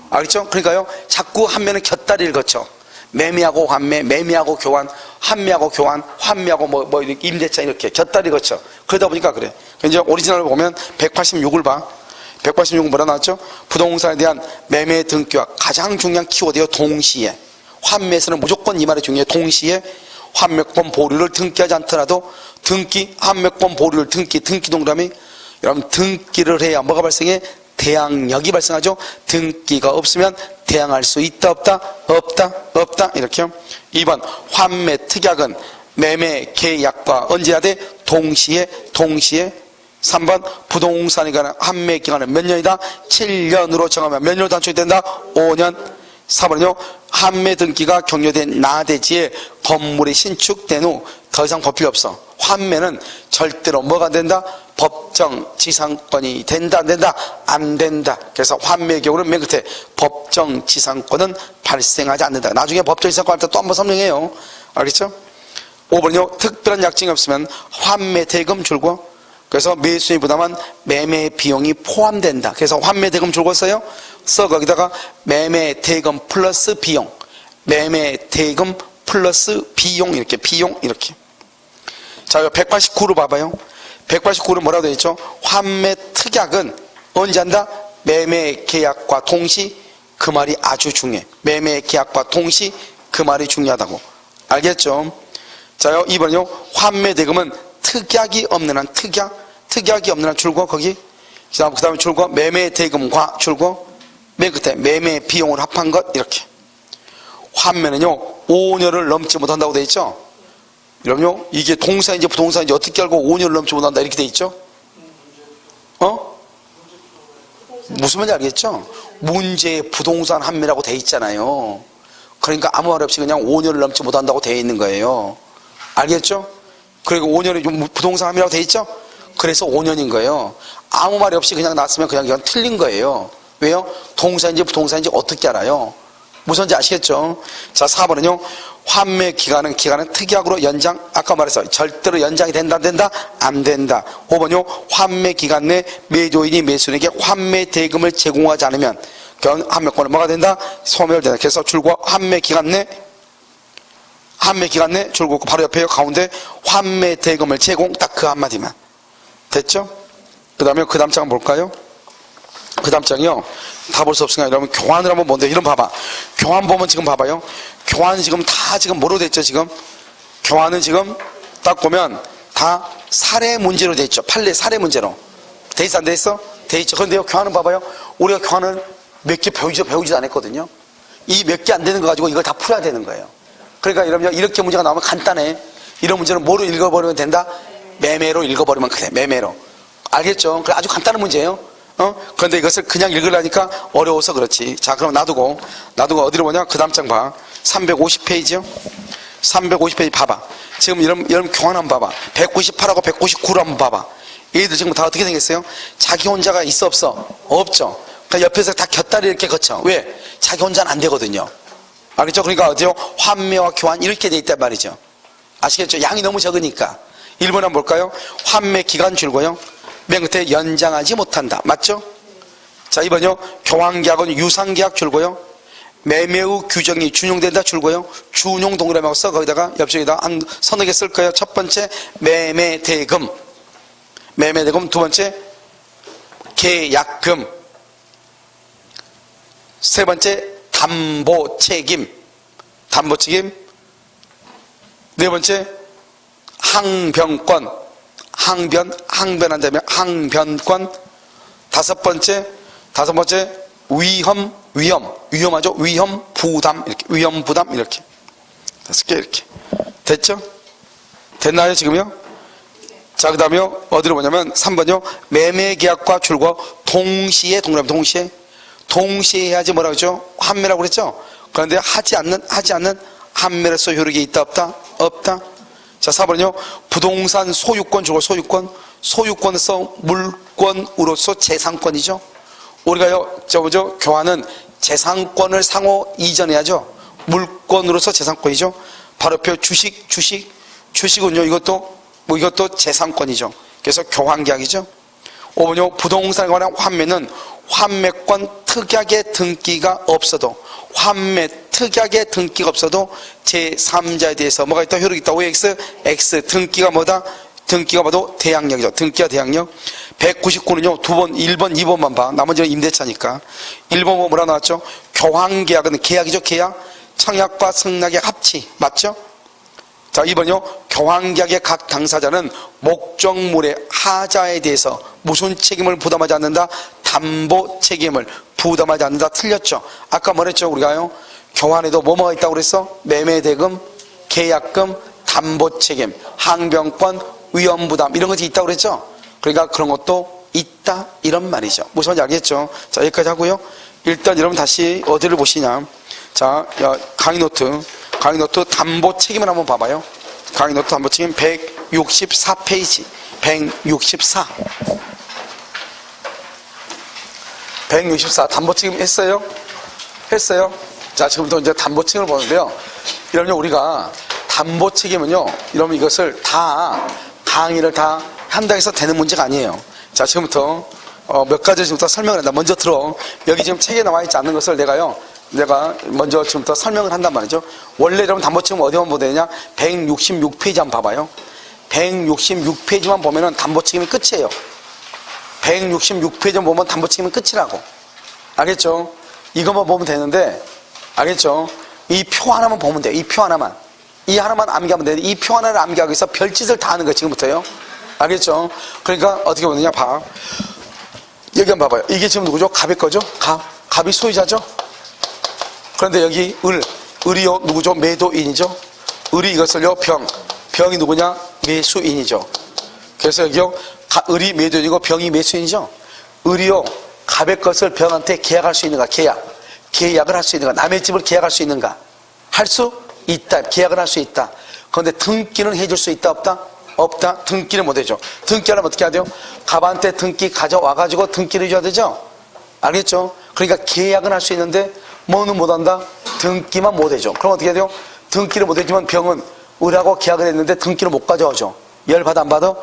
알겠죠? 그러니까요, 자꾸 환매는 곁다리를 거쳐. 매매하고 환매, 매매하고 교환, 환매하고 교환, 환매하고 임대차 이렇게 곁다리 거쳐. 그러다 보니까 그래. 이제 오리지널을 보면 186을 봐. 186은 뭐라 나왔죠? 부동산에 대한 매매 등기와 가장 중요한 키워드예요. 동시에. 환매에서는 무조건 이 말이 중요해요. 동시에 환매권 보류를 등기하지 않더라도 환매권 보류를 등기 동그라미. 여러분 등기를 해야 뭐가 발생해? 대항력이 발생하죠. 등기가 없으면 대항할 수 있다 없다 이렇게요. 2번 환매 특약은 매매 계약과 언제 해야 돼? 동시에 3번 부동산에 관한 환매 기간은 몇 년이다? 7년으로 정하면 몇 년으로 단축이 된다? 5년. 4번은요 환매 등기가 격려된 나대지에 건물이 신축된 후 더 이상 볼 필요 없어. 환매는 절대로 뭐가 된다? 법정 지상권이 된다 안 된다? 안 된다. 그래서 환매의 경우는 맨 끝에 법정 지상권은 발생하지 않는다. 나중에 법정 지상권 할 때 또 한 번 설명해요. 알겠죠? 5번은요 특별한 약정이 없으면 환매 대금 줄고 그래서 매수인이 부담한 매매 비용이 포함된다. 그래서 환매 대금 줄고 써요. 거기다가 매매 대금 플러스 비용, 매매 대금 플러스 비용 이렇게 자, 189로 봐봐요. 189는 뭐라고 되어 있죠? 환매 특약은 언제 한다? 매매 계약과 동시. 그 말이 아주 중요해. 매매 계약과 동시. 그 말이 중요하다고. 알겠죠? 자, 2번은요 환매 대금은 특약이 없는 한 특약이 없는 한 줄고 거기. 그 다음에 줄고 매매 대금과 줄고 맨 끝에 매매 비용을 합한 것 이렇게. 환매는요 5년을 넘지 못한다고 되어 있죠? 여러분요 이게 동사인지 부동산인지 어떻게 알고 5년을 넘지 못한다 이렇게 되어 있죠? 무슨 말인지 알겠죠? 문제의 부동산 환매라고 돼 있잖아요. 그러니까 아무 말 없이 그냥 5년을 넘지 못한다고 돼 있는 거예요. 알겠죠? 그리고 5년이 부동산 환매라고 돼 있죠? 그래서 5년인 거예요. 아무 말이 없이 그냥 났으면 그냥 틀린 거예요. 왜요? 동사인지 부동산인지 어떻게 알아요? 무슨지 아시겠죠? 자, 4번은요. 환매 기간은 특약으로 연장, 아까 말했어요. 절대로 연장이 된다, 안 된다? 안 된다. 5번요. 환매 기간 내 매도인이 매수인에게 환매 대금을 제공하지 않으면 환매권은 뭐가 된다? 소멸된다. 그래서 줄과 환매 기간 내 줄고 바로 옆에 가운데 환매 대금을 제공, 딱 그 한마디만. 됐죠? 그 다음에 그 다음 장 볼까요? 그 다음 장이요. 다 볼 수 없으니까 여러분 교환을 한번 본대요. 이런 봐봐. 교환 보면 지금 봐봐요. 교환은 지금 다 지금 뭐로 됐죠? 지금 교환은 지금 딱 보면 다 사례 문제로 돼 있죠. 판례 사례 문제로 돼 있어, 안 돼 있어? 돼 있죠. 그런데요, 교환은 봐봐요. 우리가 교환을 몇 개 배우지도 않았거든요. 이 몇 개 안 되는 거 가지고 이걸 다 풀어야 되는 거예요. 그러니까 여러분 이렇게 문제가 나오면 간단해. 이런 문제는 뭐로 읽어버리면 된다? 매매로 읽어버리면 그래. 매매로. 알겠죠? 그래, 아주 간단한 문제예요. 그런데 이것을 그냥 읽으려니까 어려워서 그렇지. 자, 그럼 놔두고 어디로 보냐? 그 다음 장 봐. 350페이지요? 350페이지 봐봐. 지금 여러분 교환 한번 봐봐. 198하고 199로 한번 봐봐. 얘들 지금 다 어떻게 생겼어요? 자기 혼자가 있어, 없어? 없죠. 그러니까 옆에서 다 곁다리 이렇게 거쳐. 왜? 자기 혼자는 안 되거든요. 알겠죠? 그러니까 어디요? 환매와 교환 이렇게 돼 있단 말이죠. 아시겠죠? 양이 너무 적으니까. 1번 한번 볼까요? 환매 기간 줄고요. 맨 끝에 연장하지 못한다. 맞죠? 자, 2번요. 교환계약은 유상계약 줄고요. 매매 후 규정이 준용된다 줄고요. 준용 동그라미 써 거기다가 옆쪽에다 한 서너 개 쓸 거예요. 첫 번째 매매대금, 두 번째 계약금, 세 번째 담보책임, 네 번째 항변권, 항변한다면 항변권, 다섯 번째 위험하죠? 위험 부담, 이렇게 다섯 개 이렇게 됐죠? 됐나요 지금요? 자, 그 다음에 어디로 보냐면 3번요. 매매계약과 줄과 동시에 동시에 해야지 뭐라고 그러죠? 환매라고 그랬죠? 그런데 하지 않는 환매로서 효력이 있다 없다? 자, 4번은요. 부동산 소유권 줄고 소유권에서 물권으로서 재산권이죠. 우리가요, 교환은 재산권을 상호 이전해야죠. 물권으로서 재산권이죠. 바로 옆에 주식은요, 이것도 재산권이죠. 그래서 교환계약이죠. 5번요, 부동산에 관한 환매는 환매권 특약의 등기가 없어도 제3자에 대해서 뭐가 있다? 효력이 있다. OX, X, 등기가 뭐다? 등기가 봐도 대항력이죠. 등기가 대항력. 199는요, 1번, 2번만 봐. 나머지는 임대차니까. 1번 보면 뭐라 나왔죠? 교환계약은 계약이죠, 계약. 청약과 승낙의 합치. 맞죠? 자, 2번요. 교환계약의 각 당사자는 목적물의 하자에 대해서 무슨 책임을 부담하지 않는다? 담보 책임을 부담하지 않는다. 틀렸죠? 아까 뭐랬죠? 우리가요. 교환에도 뭐가 있다고 그랬어? 매매대금, 계약금, 담보 책임, 항변권, 위험부담 이런 것이 있다고 그랬죠? 그러니까 그런 것도 있다 이런 말이죠. 무슨 말인지 알겠죠? 자, 여기까지 하고요. 일단 여러분 다시 어디를 보시냐? 자, 강의노트 담보 책임을 한번 봐봐요. 강의노트 담보 책임 164페이지 164 담보 책임 했어요? 자, 지금부터 이제 담보 책임을 보는데요. 이러면 우리가 담보 책임은요, 이러면 이것을 다 강의를 다 한다 해서 되는 문제가 아니에요. 자, 지금부터 몇 가지 지금부터 설명을 한다. 먼저 들어. 여기 지금 책에 나와 있지 않는 것을 내가 먼저 지금부터 설명을 한단 말이죠. 원래 여러분 담보 책임 어디만 보면 되냐? 166페이지 한번 봐봐요. 166페이지만 보면은 담보 책임이 끝이에요. 166페이지만 보면 담보 책임이 끝이라고. 알겠죠? 이것만 보면 되는데, 알겠죠? 이 표 하나만 보면 돼요. 이 표 하나만. 이 하나만 암기하면 되는데, 이 표 하나를 암기하기 위해서 별짓을 다 하는 거예요, 지금부터요. 알겠죠? 그러니까 어떻게 보느냐, 봐. 여기 한번 봐봐요. 이게 지금 누구죠? 갑의 거죠? 갑이 소유자죠? 그런데 여기 을이요, 누구죠? 매도인이죠? 을이 이것을요, 병이 누구냐? 매수인이죠. 그래서 여기요, 을이 매도인이고 병이 매수인이죠? 을이요, 갑의 것을 병한테 계약할 수 있는가? 계약을 할 수 있는가? 남의 집을 계약할 수 있는가? 할 수 있다. 계약을 할 수 있다. 그런데 등기는 해줄 수 있다? 없다? 없다. 등기는 못 해줘. 등기 하려면 어떻게 해야 돼요? 갑한테 등기 가져와가지고 등기를 해줘야 되죠? 알겠죠? 그러니까 계약은 할 수 있는데 뭐는 못한다? 등기만 못 해줘. 그럼 어떻게 해야 돼요? 등기를 못 해주면 병은 을하고 계약을 했는데 등기를 못 가져와줘. 열받아 안 받아?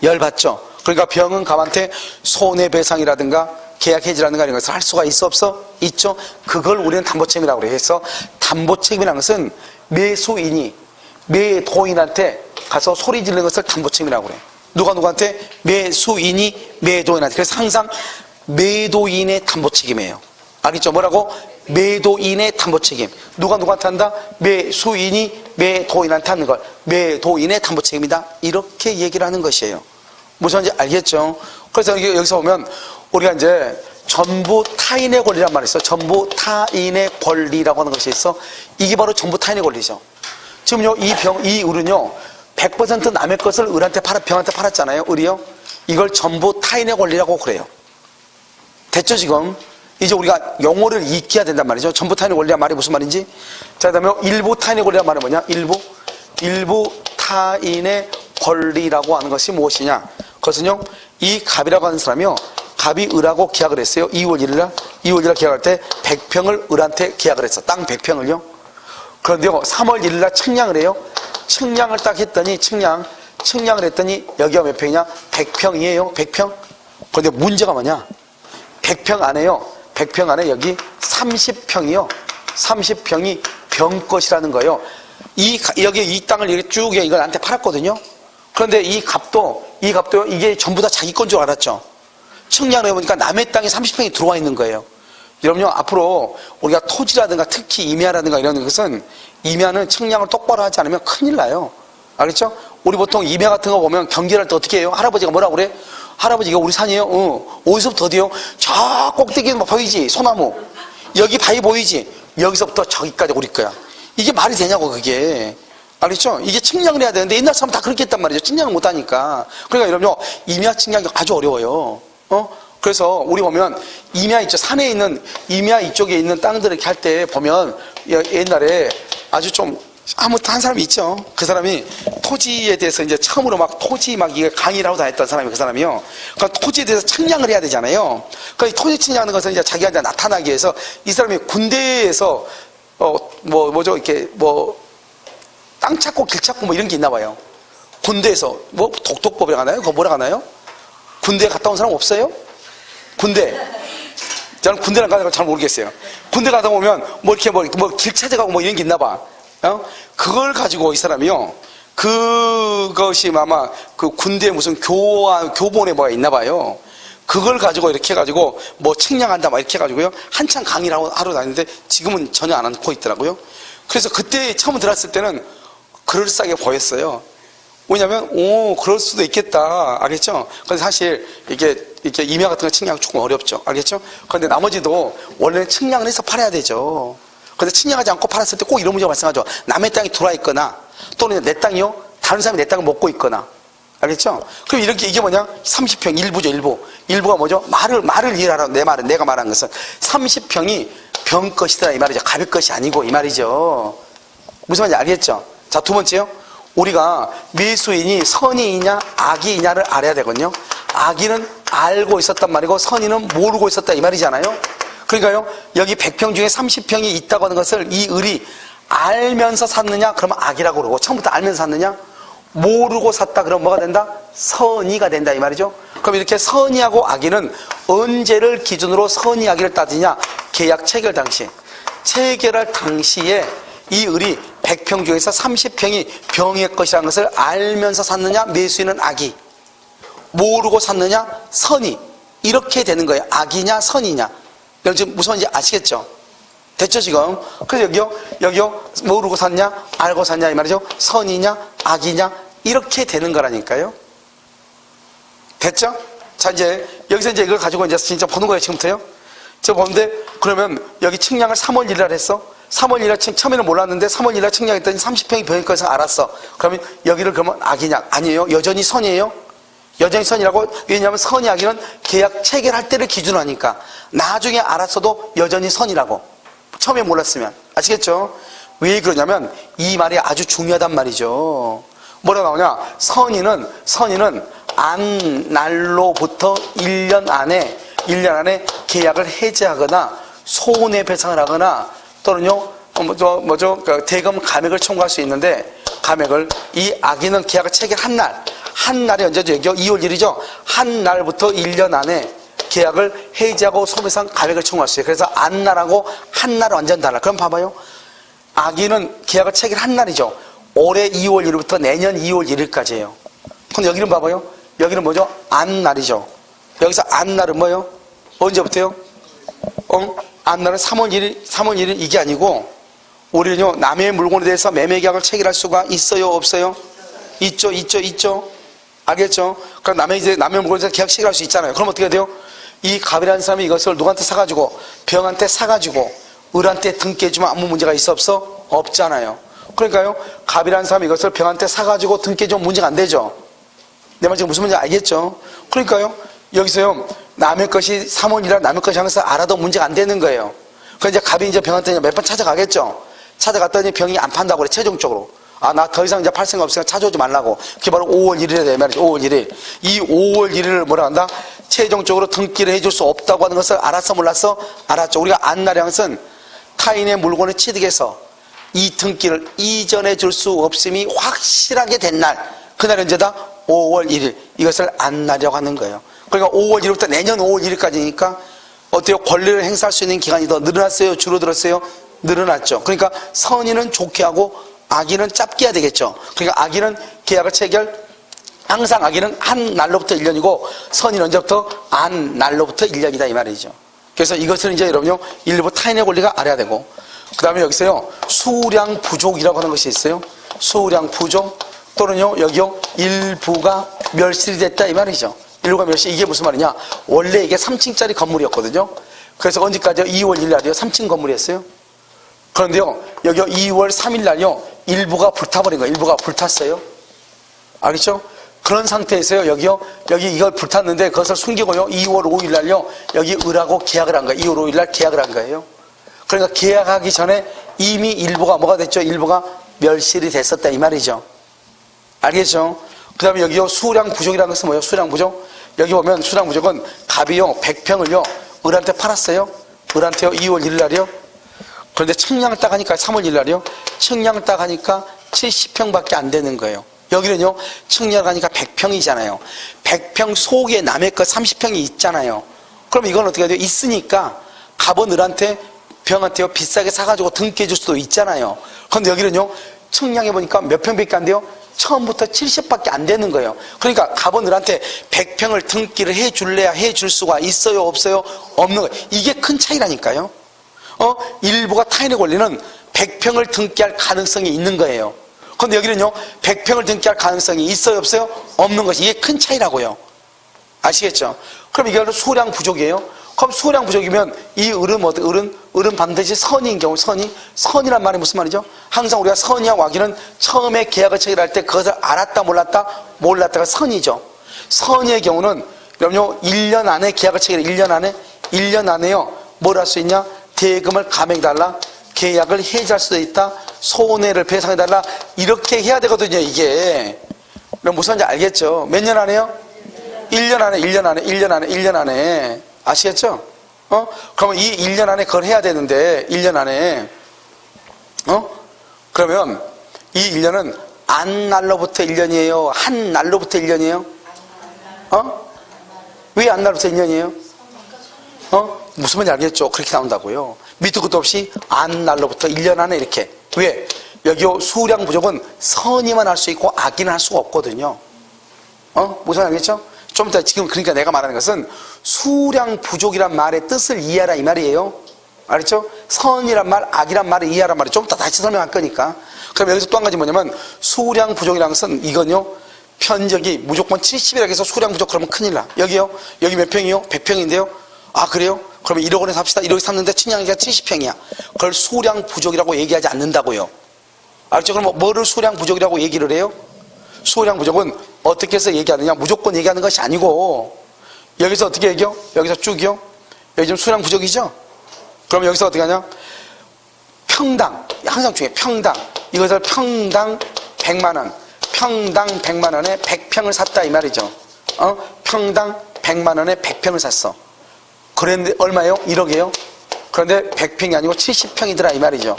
열받죠. 그러니까 병은 갑한테 손해배상이라든가 계약해지라든가 이런 것을 할 수가 있어 없어? 있죠. 그걸 우리는 담보책임이라고 그래요. 그래서 담보책임이라는 것은 매수인이 매도인한테 가서 소리 지르는 것을 담보책임이라고 그래요. 누구한테? 매수인이 매도인한테. 그래서 항상 매도인의 담보책임이에요. 알겠죠? 뭐라고? 매도인의 담보책임. 누구한테 한다? 매수인이 매도인한테 하는 걸 매도인의 담보책임이다. 이렇게 얘기를 하는 것이에요. 무슨 말인지 알겠죠? 그래서 여기서 보면 우리가 이제 전부 타인의 권리란 말이 있어. 전부 타인의 권리라고 하는 것이 있어. 이게 바로 전부 타인의 권리죠. 지금요, 이 을은요, 100% 남의 것을 병한테 팔았잖아요. 을이요. 이걸 전부 타인의 권리라고 그래요. 됐죠, 지금? 이제 우리가 용어를 익혀야 된단 말이죠. 전부 타인의 권리란 말이 무슨 말인지. 자, 그 다음에 일부 타인의 권리란 말은 뭐냐? 일부 타인의 권리라고 하는 것이 무엇이냐? 그것은요, 이 갑이라고 하는 사람이요, 갑이 을하고 계약을 했어요. 2월 1일날 계약할 때 100평을 을한테 계약을 했어. 땅 100평을요. 그런데요, 3월 1일날 측량을 해요. 측량을 딱 했더니, 측량을 했더니, 여기가 몇 평이냐? 100평이에요. 100평. 그런데 문제가 뭐냐? 100평 안에요. 100평 안에 여기 30평이요. 30평이 병 것이라는 거예요. 여기 이 땅을 이렇게 쭉 이걸 나한테 팔았거든요. 그런데 이 값도 이게 전부 다 자기 건 줄 알았죠. 측량을 해보니까 남의 땅에 30평이 들어와 있는 거예요. 여러분요, 앞으로 우리가 토지라든가 특히 임야라든가 이런 것은 임야는 측량을 똑바로 하지 않으면 큰일 나요. 알겠죠? 우리 보통 임야 같은 거 보면 경계를 할 때 어떻게 해요? 할아버지가 뭐라고 그래? 할아버지가 우리 산이에요? 어디서부터 어디요? 저 꼭대기는 뭐 보이지? 소나무. 여기 바위 보이지? 여기서부터 저기까지 우리 거야. 이게 말이 되냐고, 그게. 알겠죠? 이게 측량을 해야 되는데 옛날 사람 다 그렇게 했단 말이죠. 측량을 못 하니까. 그러니까 여러분요, 임야 측량이 아주 어려워요. 그래서 우리 보면 임야 있죠. 산에 있는 임야 이쪽에 있는 땅들 이렇게 할 때 보면 옛날에 아주 좀 아무튼 한 사람이 있죠. 그 사람이 토지에 대해서 이제 처음으로 이게 강의를 하고 다녔던 사람이 그 사람이요. 그러니까 토지에 대해서 측량을 해야 되잖아요. 그러니까 토지 측량하는 것은 이제 자기한테 나타나기 위해서 이 사람이 군대에서 이렇게 땅 찾고 길 찾고 뭐 이런 게 있나 봐요. 군대에서 독독법이라고 하나요? 그거 뭐라고 하나요? 군대에 갔다 온 사람 없어요? 군대. 저는 군대를 가는 걸 잘 모르겠어요. 군대 가다 보면 이렇게 길 찾아가고 이런 게 있나 봐. 그걸 가지고 이 사람이요. 그것이 아마 그 군대에 무슨 교본에 뭐가 있나 봐요. 그걸 가지고 이렇게 해가지고 측량한다 이렇게 해가지고요. 한참 강의를 하러 다니는데 지금은 전혀 안 하고 있더라고요. 그래서 그때 처음 들었을 때는 그럴싸하게 보였어요. 왜냐면, 그럴 수도 있겠다. 알겠죠? 근데 사실, 이렇게 임야 같은 거 측량 조금 어렵죠. 알겠죠? 그런데 나머지도 원래는 측량을 해서 팔아야 되죠. 근데 측량하지 않고 팔았을 때 꼭 이런 문제가 발생하죠. 남의 땅이 들어와 있거나, 또는 내 땅이요? 다른 사람이 내 땅을 먹고 있거나. 알겠죠? 그럼 이게 뭐냐? 30평, 일부죠, 일부. 일부가 뭐죠? 말을 이해하라. 내가 말한 것은 30평이 병 것이다. 이 말이죠. 갑의 것이 아니고, 이 말이죠. 무슨 말인지 알겠죠? 자, 두 번째요. 우리가 매수인이 선의이냐 악의이냐를 알아야 되거든요. 악의는 알고 있었단 말이고 선의는 모르고 있었다 이 말이잖아요. 그러니까요, 여기 100평 중에 30평이 있다고 하는 것을 이 을이 알면서 샀느냐? 그러면 악이라고 그러고, 처음부터 알면서 샀느냐? 모르고 샀다 그러면 뭐가 된다? 선의가 된다 이 말이죠. 그럼 이렇게 선의하고 악의는 언제를 기준으로 선의 악의를 따지냐? 계약 체결 당시. 체결할 당시에 이 을이 100평 중에서 30평이 병의 것이라는 것을 알면서 샀느냐? 매수인은 악의. 모르고 샀느냐? 선의. 이렇게 되는 거예요. 악이냐? 선이냐? 여러분 지금 무슨 말인지 아시겠죠? 됐죠 지금? 그래서 여기요 모르고 샀냐? 알고 샀냐 이 말이죠? 선이냐? 악이냐? 이렇게 되는 거라니까요. 됐죠? 자, 이제 여기서 이제 이걸 가지고 이제 진짜 보는 거예요 지금부터요. 저 보는데 그러면 여기 측량을 3월 1일 날 했어. 3월 1일 처음에는 몰랐는데 3월 1일 측량했더니 30평이 병일 것을 알았어. 그러면 여기를 그러면 악이냐? 아니에요. 여전히 선이에요. 여전히 선이라고. 왜냐하면 선이 악이는 계약 체결할 때를 기준으로 하니까. 나중에 알았어도 여전히 선이라고. 처음에 몰랐으면. 아시겠죠? 왜 그러냐면 이 말이 아주 중요하단 말이죠. 뭐라고 나오냐? 선인은 안날로부터 1년 안에 계약을 해지하거나 손해배상을 하거나 또는요 대금 감액을 청구할 수 있는데, 감액을, 이 악인은 계약을 체결한 한 날이 언제죠? 여기요 2월 1일이죠. 한 날부터 1년 안에 계약을 해지하고 손해배상 감액을 청구할 수 있어요. 그래서 안날하고 한 날은 완전 달라. 그럼 봐봐요. 악인은 계약을 체결한 날이죠. 올해 2월 1일부터 내년 2월 1일까지예요. 그럼 여기는 봐봐요. 여기는 뭐죠? 안날이죠. 여기서 안날은 뭐예요? 언제부터요? 안날은 3월 1일 이게 아니고, 우리는요 남의 물건에 대해서 매매 계약을 체결할 수가 있어요, 없어요? 있죠. 알겠죠? 그럼 남의 물건에 대해서 계약 체결할 수 있잖아요. 그럼 어떻게 돼요? 이 갑이라는 사람이 이것을 누구한테 사가지고, 병한테 사가지고 을한테 등기해주면 아무 문제가 있어, 없어? 없잖아요. 그러니까요, 갑이라는 사람이 이것을 병한테 사가지고 등기해주면 문제가 안 되죠. 내 말 지금 무슨 말인지 알겠죠? 그러니까요, 여기서요 남의 것이 3원이라 남의 것이 하면서 알아도 문제가 안 되는 거예요. 그래서 이제 갑이 이제 병한테 몇 번 찾아가겠죠. 찾아갔더니 병이 안 판다고 그래, 최종적으로. 나 더 이상 이제 팔 생각 없으니까 찾아오지 말라고. 그게 바로 5월 1일이다 이 말이죠. 5월 1일. 이 5월 1일을 뭐라 한다? 최종적으로 등기를 해줄 수 없다고 하는 것을 알았어, 몰랐어? 알았죠. 우리가 안날이라는 것은 타인의 물건을 취득해서 이 등기를 이전해 줄 수 없음이 확실하게 된 날, 그날이 언제다? 5월 1일. 이것을 안날이라고 하는 거예요. 그러니까 5월 1일부터 내년 5월 1일까지니까 어때요? 권리를 행사할 수 있는 기간이 더 늘어났어요, 줄어들었어요? 늘어났죠. 그러니까 선인은 좋게 하고 악인은 짧게 해야 되겠죠. 그러니까 악인은 계약을 체결, 항상 악인은 한 날로부터 1년이고 선인은 언제부터? 안 날로부터 1년이다 이 말이죠. 그래서 이것을 이제 여러분요 일부 타인의 권리가 알아야 되고, 그 다음에 여기서요 수량 부족이라고 하는 것이 있어요. 수량 부족 또는요 여기요 일부가 멸실이 됐다 이 말이죠. 일부가 멸실, 이게 무슨 말이냐? 원래 이게 3층짜리 건물이었거든요. 그래서 언제까지요? 2월 1일 날이요 3층 건물이었어요. 그런데요 여기요 2월 3일 날요 일부가 불타버린 거예요. 일부가 불탔어요. 알겠죠? 그런 상태에서요 여기 이걸 불탔는데 그것을 숨기고요 2월 5일 날요 여기 을하고 계약을 한 거예요. 2월 5일 날 계약을 한 거예요. 그러니까 계약하기 전에 이미 일부가 뭐가 됐죠? 일부가 멸실이 됐었다 이 말이죠. 알겠죠? 그 다음에 여기요 수량 부족이라는 것은 뭐예요? 수량 부족. 여기 보면 수량 부족은 갑이요 100평을요 을한테 팔았어요. 을한테요 2월 1일 날이요. 그런데 측량을 딱 하니까 3월 1일 날이요 측량을 딱 하니까 70평밖에 안 되는 거예요. 여기는요 측량을 하니까 100평이잖아요 100평 속에 남의 것 30평이 있잖아요. 그럼 이건 어떻게 돼요? 있으니까 갑은 을한테 병한테요 비싸게 사가지고 등기해 줄 수도 있잖아요. 그런데 여기는요 측량해 보니까 몇 평밖에 안 돼요? 처음부터 70밖에 안 되는 거예요. 그러니까 갑은 을한테 100평을 등기를 해 줄래야 해 줄 수가 있어요, 없어요? 없는 거예요. 이게 큰 차이라니까요. 일부가 타인의 권리는 100평을 등기할 가능성이 있는 거예요. 그런데 여기는요 100평을 등기할 가능성이 있어요, 없어요? 없는 것이, 이게 큰 차이라고요. 아시겠죠? 그럼 이게 수량 부족이에요. 그럼 수량 부족이면 이 을은 반드시 선인 경우, 선이란 말이 무슨 말이죠? 항상 우리가 선이와 악인은 처음에 계약을 체결할 때 그것을 알았다 몰랐다가 선이죠. 선의 경우는 그럼요 1년 안에 계약을 체결해. 1년 안에요 뭘 할 수 있냐? 대금을 감액해달라, 계약을 해지할 수도 있다, 손해를 배상해달라, 이렇게 해야 되거든요. 이게 무슨 말인지 알겠죠? 몇 년 안에요? 1년 안에 아시겠죠? 그러면 이 1년 안에 그걸 해야 되는데 1년 안에 그러면 이 1년은 안 날로부터 1년이에요? 한 날로부터 1년이에요? 왜 안 날로부터 1년이에요? 무슨 말인지 알겠죠? 그렇게 나온다고요. 밑도 끝도 없이 안 날로부터 1년 안에 이렇게. 왜? 여기요 수량 부족은 선이만 할 수 있고 악인은 할 수가 없거든요. 무슨 말인지 알겠죠? 좀 이따 지금 그러니까 내가 말하는 것은 수량 부족이란 말의 뜻을 이해하라 이 말이에요. 알았죠? 선이란 말, 악이란 말을 이해하란 말이에요. 좀 이따 다시 설명할 거니까. 그럼 여기서 또 한 가지 뭐냐면 수량 부족이라는 것은 이건요 편적이 무조건 70이라고 해서 수량 부족 그러면 큰일 나. 여기요? 여기 몇 평이요? 100평인데요? 아 그래요? 그러면 1억 원에 삽시다. 1억에 샀는데 측량이가 70평이야. 그걸 수량 부족이라고 얘기하지 않는다고요. 알았죠? 그럼 뭐를 수량 부족이라고 얘기를 해요? 수량 부족은 어떻게 해서 얘기하느냐? 무조건 얘기하는 것이 아니고, 여기서 어떻게 얘기해요? 여기서 쭉이요? 여기 지금 수량 부족이죠? 그럼 여기서 어떻게 하냐? 평당, 항상 중요해. 평당. 이것을 평당 100만 원. 평당 100만 원에 100평을 샀다 이 말이죠. 평당 100만 원에 100평을 샀어. 그런데 얼마예요? 1억이에요? 그런데 100평이 아니고 70평이더라 이 말이죠.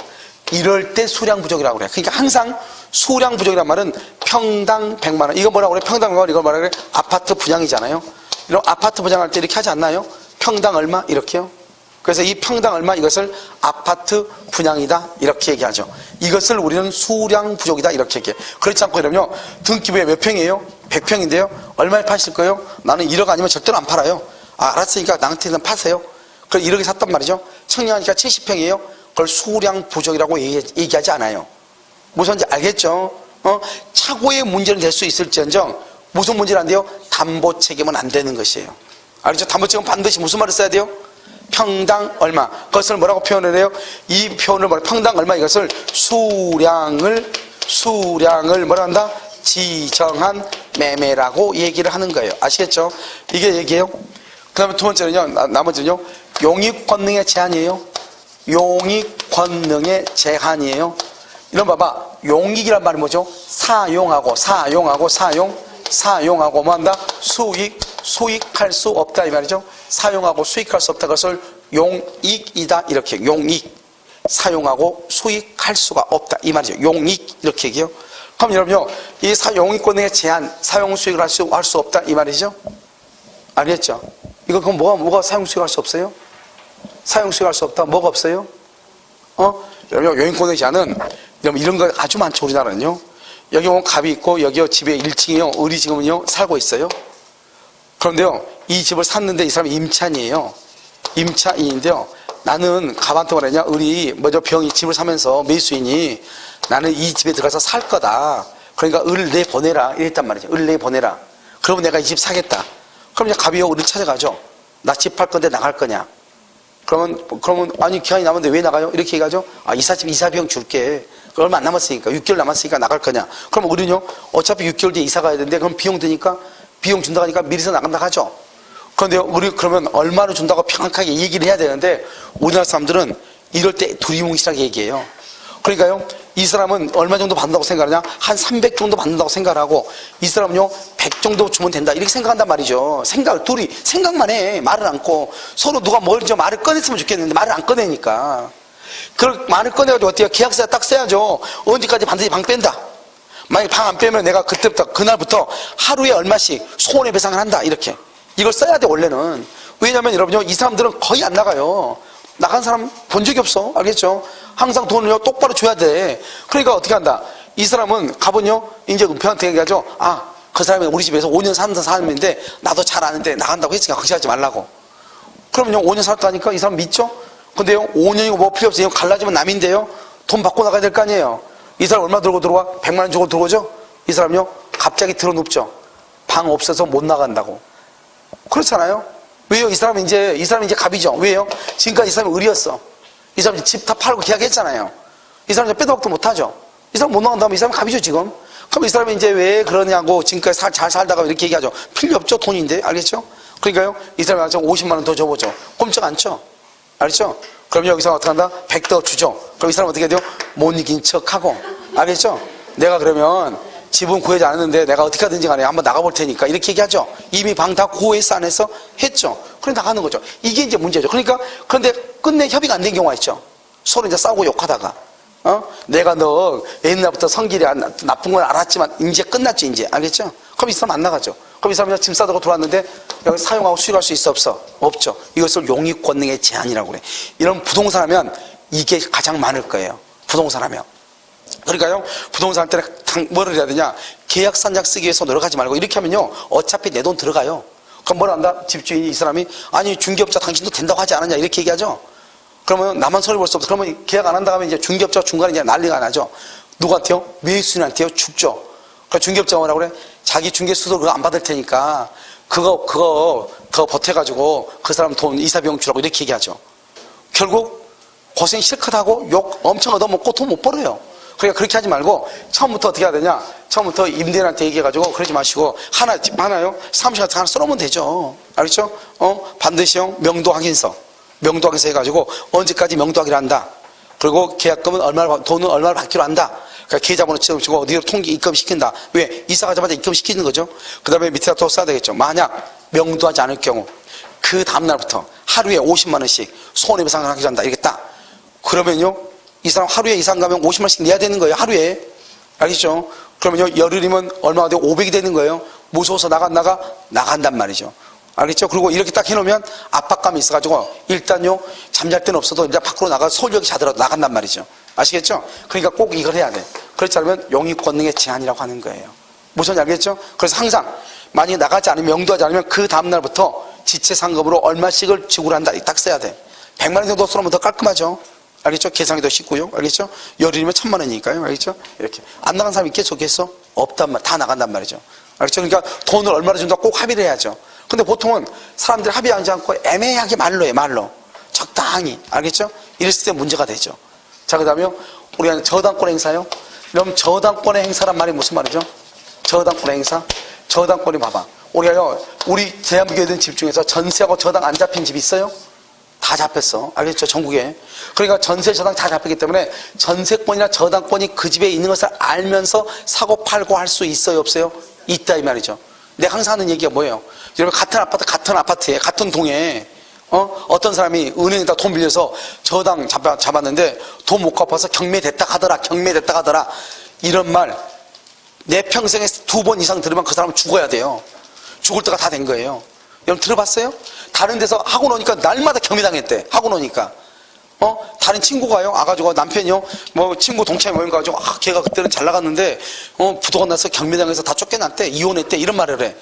이럴 때 수량 부족이라고 그래. 그러니까 항상 수량 부족이란 말은 평당 100만 원. 이거 뭐라고 그래? 평당 100만 원. 이걸 뭐라고 그래? 아파트 분양이잖아요. 이런 아파트 분양할 때 이렇게 하지 않나요? 평당 얼마? 이렇게요. 그래서 이 평당 얼마 이것을 아파트 분양이다 이렇게 얘기하죠. 이것을 우리는 수량 부족이다 이렇게 얘기해. 그렇지 않고 그러면요. 등기부에 몇 평이에요? 100평인데요. 얼마에 파실 거예요? 나는 1억 아니면 절대로 안 팔아요. 알았으니까 나한테는 파세요. 그래서 1억에 샀단 말이죠. 청량하니까 70평이에요. 그걸 수량 부족이라고 얘기하지 않아요. 무슨지 알겠죠? 착오의 문제는 될 수 있을지언정 무슨 문제는 안 돼요? 담보 책임은 안 되는 것이에요. 알죠? 담보 책임은 반드시 무슨 말을 써야 돼요? 평당 얼마. 그것을 뭐라고 표현을 해요? 이 표현을 평당 얼마 이것을 수량을 뭐라 한다? 지정한 매매라고 얘기를 하는 거예요. 아시겠죠? 이게 얘기예요. 그 다음에 두 번째는요, 나머지는요, 용익 권능의 제한이에요. 용익 권능의 제한이에요. 이런 봐봐. 용익이란 말이 뭐죠? 사용하고 뭐 한다? 수익할 수 없다 이 말이죠. 사용하고 수익할 수 없다. 그것을 용익이다 이렇게. 용익. 사용하고 수익할 수가 없다 이 말이죠. 용익 이렇게 얘기해요. 그럼 여러분요, 이 용익권의 제한, 사용 수익을 할 수 없다 이 말이죠. 알겠죠? 이거 그럼 뭐가 사용 수익할 수 없어요? 사용 수익할 수 없다. 뭐가 없어요? 여러분 용익권의 제한은 여러분 이런 거 아주 많죠. 우리나라는요. 여기 보면 갑이 있고 여기 집에 1층이요. 을이 지금은요 살고 있어요. 그런데요, 이 집을 샀는데 이 사람이 임차인이에요. 임차인인데요. 나는 갑한테 말했냐? 을이 병이 집을 사면서 매수인이 나는 이 집에 들어가서 살 거다. 그러니까 을을 내보내라 이랬단 말이죠. 을을 내보내라. 그러면 내가 이 집 사겠다. 그럼 이제 갑이요 을을 찾아가죠. 나 집 팔 건데 나갈 거냐? 그러면 아니 기한이 남았는데 왜 나가요? 이렇게 얘기하죠. 이사 비용 줄게. 얼마 안 남았으니까 6개월 남았으니까 나갈 거냐? 그럼 우리는요 어차피 6개월 뒤에 이사 가야 되는데 그럼 비용 드니까 비용 준다고 하니까 미리서 나간다 하죠. 그런데 우리 그러면 얼마를 준다고 명확하게 얘기를 해야 되는데 우리나라 사람들은 이럴 때 두리뭉실하게 얘기해요. 그러니까요 이 사람은 얼마 정도 받는다고 생각하냐? 한 300 정도 받는다고 생각하고 이 사람은요 100 정도 주면 된다 이렇게 생각한단 말이죠. 둘이 생각만 해. 말을 않고 서로 누가 말을 꺼냈으면 좋겠는데 말을 안 꺼내니까 그걸 말을 꺼내가지고 어때요? 계약서에 딱 써야죠. 언제까지 반드시 방 뺀다. 만약에 방 안 빼면 내가 그날부터 하루에 얼마씩 손해배상을 한다 이렇게 이걸 써야 돼 원래는. 왜냐면 여러분요 이 사람들은 거의 안 나가요. 나간 사람 본 적이 없어. 알겠죠? 항상 돈을요 똑바로 줘야 돼. 그러니까 어떻게 한다? 이 사람은 가본요 이제 은폐한테 얘기하죠. 그 사람이 우리 집에서 5년 사는 사람인데 나도 잘 아는데 나간다고 했으니까 그렇게 하지 말라고. 그러면요 5년 살았다니까 이 사람 믿죠? 근데요 5년이고 뭐 필요 없어요. 갈라지면 남인데요 돈 받고 나가야 될 거 아니에요. 이 사람 얼마 들고 들어와? 100만 원 주고 들어오죠? 이 사람요 갑자기 들어눕죠. 방 없어서 못 나간다고. 그렇잖아요. 왜요? 이 사람이 이제 갑이죠. 왜요? 지금까지 이 사람이 을이었어. 이 사람이 집 다 팔고 계약했잖아요. 이 사람 이제 빼도 박도 못하죠. 이 사람 못 나간다면 이 사람 갑이죠 지금. 그럼 이 사람이 이제 왜 그러냐고 지금까지 잘 살다가 이렇게 얘기하죠. 필요 없죠 돈인데. 알겠죠? 그러니까요 이 사람이 50만 원 더 줘보죠. 꼼짝 않죠. 알겠죠? 그럼 여기서 어떻게 한다? 100 더 주죠. 그럼 이 사람 어떻게 해야 돼요? 못 이긴 척하고. 알겠죠? 내가 그러면 집은 구하지 않았는데 내가 어떻게 하든지 간에 한번 나가볼 테니까 이렇게 얘기하죠. 이미 방 다 구했어 안 했어? 했죠. 그래 나가는 거죠. 이게 이제 문제죠. 그런데 끝내 협의가 안 된 경우가 있죠. 서로 이제 싸우고 욕하다가 내가 너 옛날부터 성질이 나쁜 건 알았지만 이제 끝났지 이제. 알겠죠? 그럼 이 사람 안 나가죠. 그럼 이 사람이 짐 싸들고 들어왔는데 여기 사용하고 수익할 수 있어 없어? 없죠. 이것을 용익 권능의 제한이라고 그래. 이런 부동산 하면 이게 가장 많을 거예요. 부동산 하면. 그러니까요 부동산 할 때는 뭐를 해야 되냐? 계약서 한 장 쓰기 위해서 노력하지 말고 이렇게 하면요 어차피 내 돈 들어가요. 그럼 뭘 한다? 집주인이 이 사람이 아니 중개업자 당신도 된다고 하지 않았냐 이렇게 얘기하죠. 그러면 나만 손해 볼 수 없어. 그러면 계약 안 한다 하면 이제 중개업자 중간에 이제 난리가 나죠. 누구한테요? 매수인한테요? 죽죠. 그러니까 중개업자가 뭐라고 그래? 자기 중개 수수료 그거 안 받을 테니까 그거 버텨가지고 그 사람 돈 이사 비용 주라고 이렇게 얘기하죠. 결국 고생 실컷 하고 욕 엄청 얻어먹고 돈 못 벌어요. 그러니까 그렇게 하지 말고 처음부터 어떻게 해야 되냐? 처음부터 임대인한테 얘기해가지고 그러지 마시고 집 하나요? 사무실 같은 거 하나 써놓으면 되죠. 알겠죠? 반드시요 명도 확인서 해가지고 언제까지 명도하기로 한다. 그리고 계약금은 돈은 얼마를 받기로 한다. 그러니까 계좌번호 찍어주고 어디로 입금시킨다. 왜? 이사 가자마자 입금시키는 거죠. 그 다음에 밑에다 또 써야 되겠죠. 만약 명도하지 않을 경우 그 다음날부터 하루에 50만 원씩 손해배상을 하기로 한다. 이렇게 딱. 그러면요 이 사람 하루에 이사 가면 50만 원씩 내야 되는 거예요. 하루에. 알겠죠? 그러면요 열흘이면 얼마가 되고 500이 되는 거예요. 무서워서 나간단 말이죠. 알겠죠? 그리고 이렇게 딱 해놓으면 압박감이 있어가지고 일단요 잠잘 때는 없어도 이제 밖으로 나가 서울역에 자더라도 나간단 말이죠. 아시겠죠? 그러니까 꼭 이걸 해야 돼. 그렇지 않으면 용익권능의 제한이라고 하는 거예요. 무슨 알겠죠? 그래서 항상 만약에 나가지 않으면 명도하지 않으면 그 다음날부터 지체상금으로 얼마씩을 지급을 한다. 딱 써야 돼. 100만 원 정도 쓰면 더 깔끔하죠. 알겠죠? 계산이 더 쉽고요. 알겠죠? 열흘이면 1000만 원이니까요. 알겠죠? 이렇게. 안 나간 사람이 있겠어? 없겠어? 없단 말, 다 나간단 말이죠. 알겠죠? 그러니까 돈을 얼마나 준다 꼭 합의를 해야죠. 근데 보통은 사람들이 합의하지 않고 애매하게 말로 해, 말로. 적당히. 알겠죠? 이랬을 때 문제가 되죠. 자, 그 다음에 우리가 저당권 행사요. 그럼 저당권의 행사란 말이 무슨 말이죠? 저당권의 행사. 저당권이 봐봐. 우리 대한민국에 있는 집 중에서 전세하고 저당 안 잡힌 집 있어요? 다 잡혔어. 알겠죠? 전국에. 그러니까 전세, 저당 다 잡혔기 때문에 전세권이나 저당권이 그 집에 있는 것을 알면서 사고 팔고 할 수 있어요? 없어요? 있다 이 말이죠. 내가 항상 하는 얘기가 뭐예요? 여러분 같은 아파트에 같은 동에 어떤 사람이 은행에다 돈 빌려서 저당 잡았는데 돈 못 갚아서 경매됐다 하더라. 이런 말 내 평생에 2번 이상 들으면 그 사람은 죽어야 돼요. 죽을 때가 다 된 거예요. 여러분 들어봤어요? 다른 데서 하고 노니까 날마다 경매당했대. 하고 노니까 다른 친구가요 와가지고 남편이요 친구 동창회 모임 가가지고 걔가 그때는 잘 나갔는데 부도가 나서 경매당해서 다 쫓겨났대. 이혼했대. 이런 말을 해.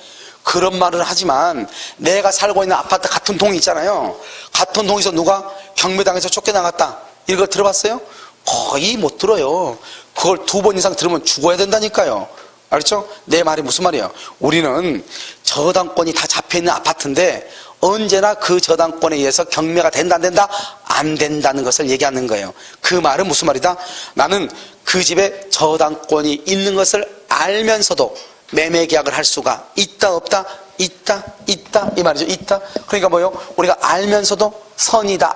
그런 말을 하지만 내가 살고 있는 아파트 같은 동이 있잖아요. 같은 동에서 누가 경매당해서 쫓겨나갔다. 이걸 들어봤어요? 거의 못 들어요. 그걸 2번 이상 들으면 죽어야 된다니까요. 알겠죠? 내 말이 무슨 말이에요? 우리는 저당권이 다 잡혀있는 아파트인데 언제나 그 저당권에 의해서 경매가 된다 안 된다? 안 된다는 것을 얘기하는 거예요. 그 말은 무슨 말이다? 나는 그 집에 저당권이 있는 것을 알면서도 매매 계약을 할 수가 있다 없다? 있다 이 말이죠. 있다. 그러니까 뭐요? 우리가 알면서도 선이다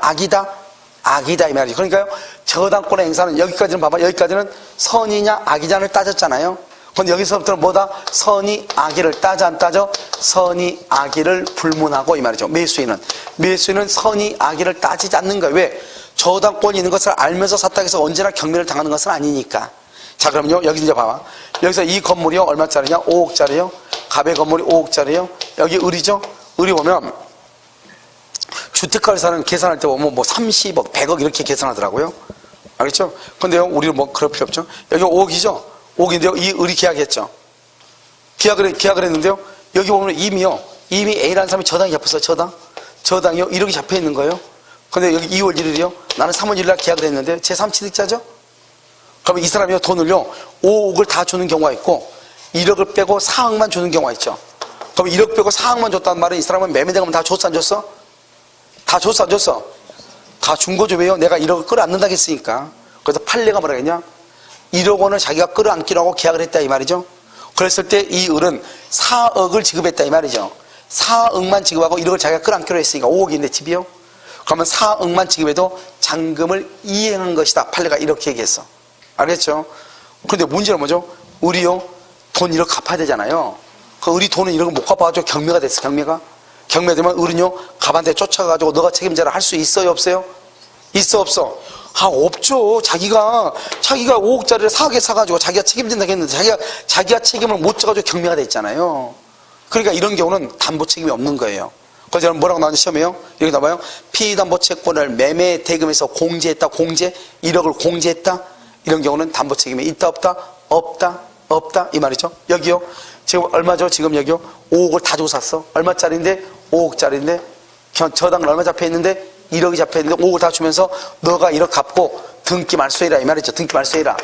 악이다 이 말이죠. 그러니까요 저당권의 행사는 여기까지는 봐봐. 여기까지는 선이냐 악이냐를 따졌잖아요. 근데 여기서부터는 뭐다? 선이 악이를 따져 안 따져? 선이 악이를 불문하고 이 말이죠. 매수인은 선이 악이를 따지지 않는 거예요. 왜? 저당권이 있는 것을 알면서 샀다 해서 언제나 경매를 당하는 것은 아니니까. 자, 그럼요 여기 이제 봐봐. 여기서 이 건물이요 얼마짜리냐? 5억짜리요. 갑의 건물이 5억짜리요. 여기 을이죠. 을이 보면 주택가를 사는 계산할 때 보면 30억 100억 이렇게 계산하더라고요. 알겠죠? 근데요 우리는 그럴 필요 없죠. 여기 5억이죠. 5억인데요 이 을이 계약했죠. 계약을 했는데요 여기 보면 이미 A라는 사람이 저당이 잡혔어요. 저당이요 1억이 잡혀 있는 거예요. 근데 여기 2월 1일이요 나는 3월 1일 날 계약을 했는데 제3취득자죠. 그러면 이 사람이요 돈을요 5억을 다 주는 경우가 있고 1억을 빼고 4억만 주는 경우가 있죠. 그럼 1억 빼고 4억만 줬단 말은 이 사람은 매매대금 다 줬어 안 줬어? 다 줬어 안 줬어? 다 준 거죠. 왜요? 내가 1억을 끌어안는다고 했으니까. 그래서 판례가 뭐라 했냐? 1억 원을 자기가 끌어안기로 하고 계약을 했다 이 말이죠. 그랬을 때 이 을은 4억을 지급했다 이 말이죠. 4억만 지급하고 1억을 자기가 끌어안기로 했으니까 5억인데 집이요. 그러면 4억만 지급해도 잔금을 이행한 것이다. 판례가 이렇게 얘기했어. 알겠죠? 그런데 문제는 뭐죠? 을이요 돈 1억 갚아야 되잖아요. 그 을이 돈은 1억을 못 갚아가지고 경매가 됐어. 경매되면 을은요 갑한테 쫓아가지고 너가 책임져라 할 수 있어요 없어요? 있어 없어? 없죠. 자기가 5억짜리를 4억에 사가지고 자기가 책임진다고 했는데 자기가 책임을 못 져가지고 경매가 됐잖아요. 그러니까 이런 경우는 담보 책임이 없는 거예요. 그래서 여러분 뭐라고 나오는지 시험에요? 여기 나와요. 피담보 채권을 매매 대금에서 공제했다 1억을 공제했다. 이런 경우는 담보 책임이 있다 없다? 없다 이 말이죠. 여기요 지금 얼마죠? 지금 여기요 5억을 다 주고 샀어. 얼마짜리인데? 5억짜리인데 저당은 얼마 잡혀있는데? 1억이 잡혀있는데 5억을 다 주면서 너가 1억 갚고 등기 말소해라 이 말이죠. 등기 말소해라.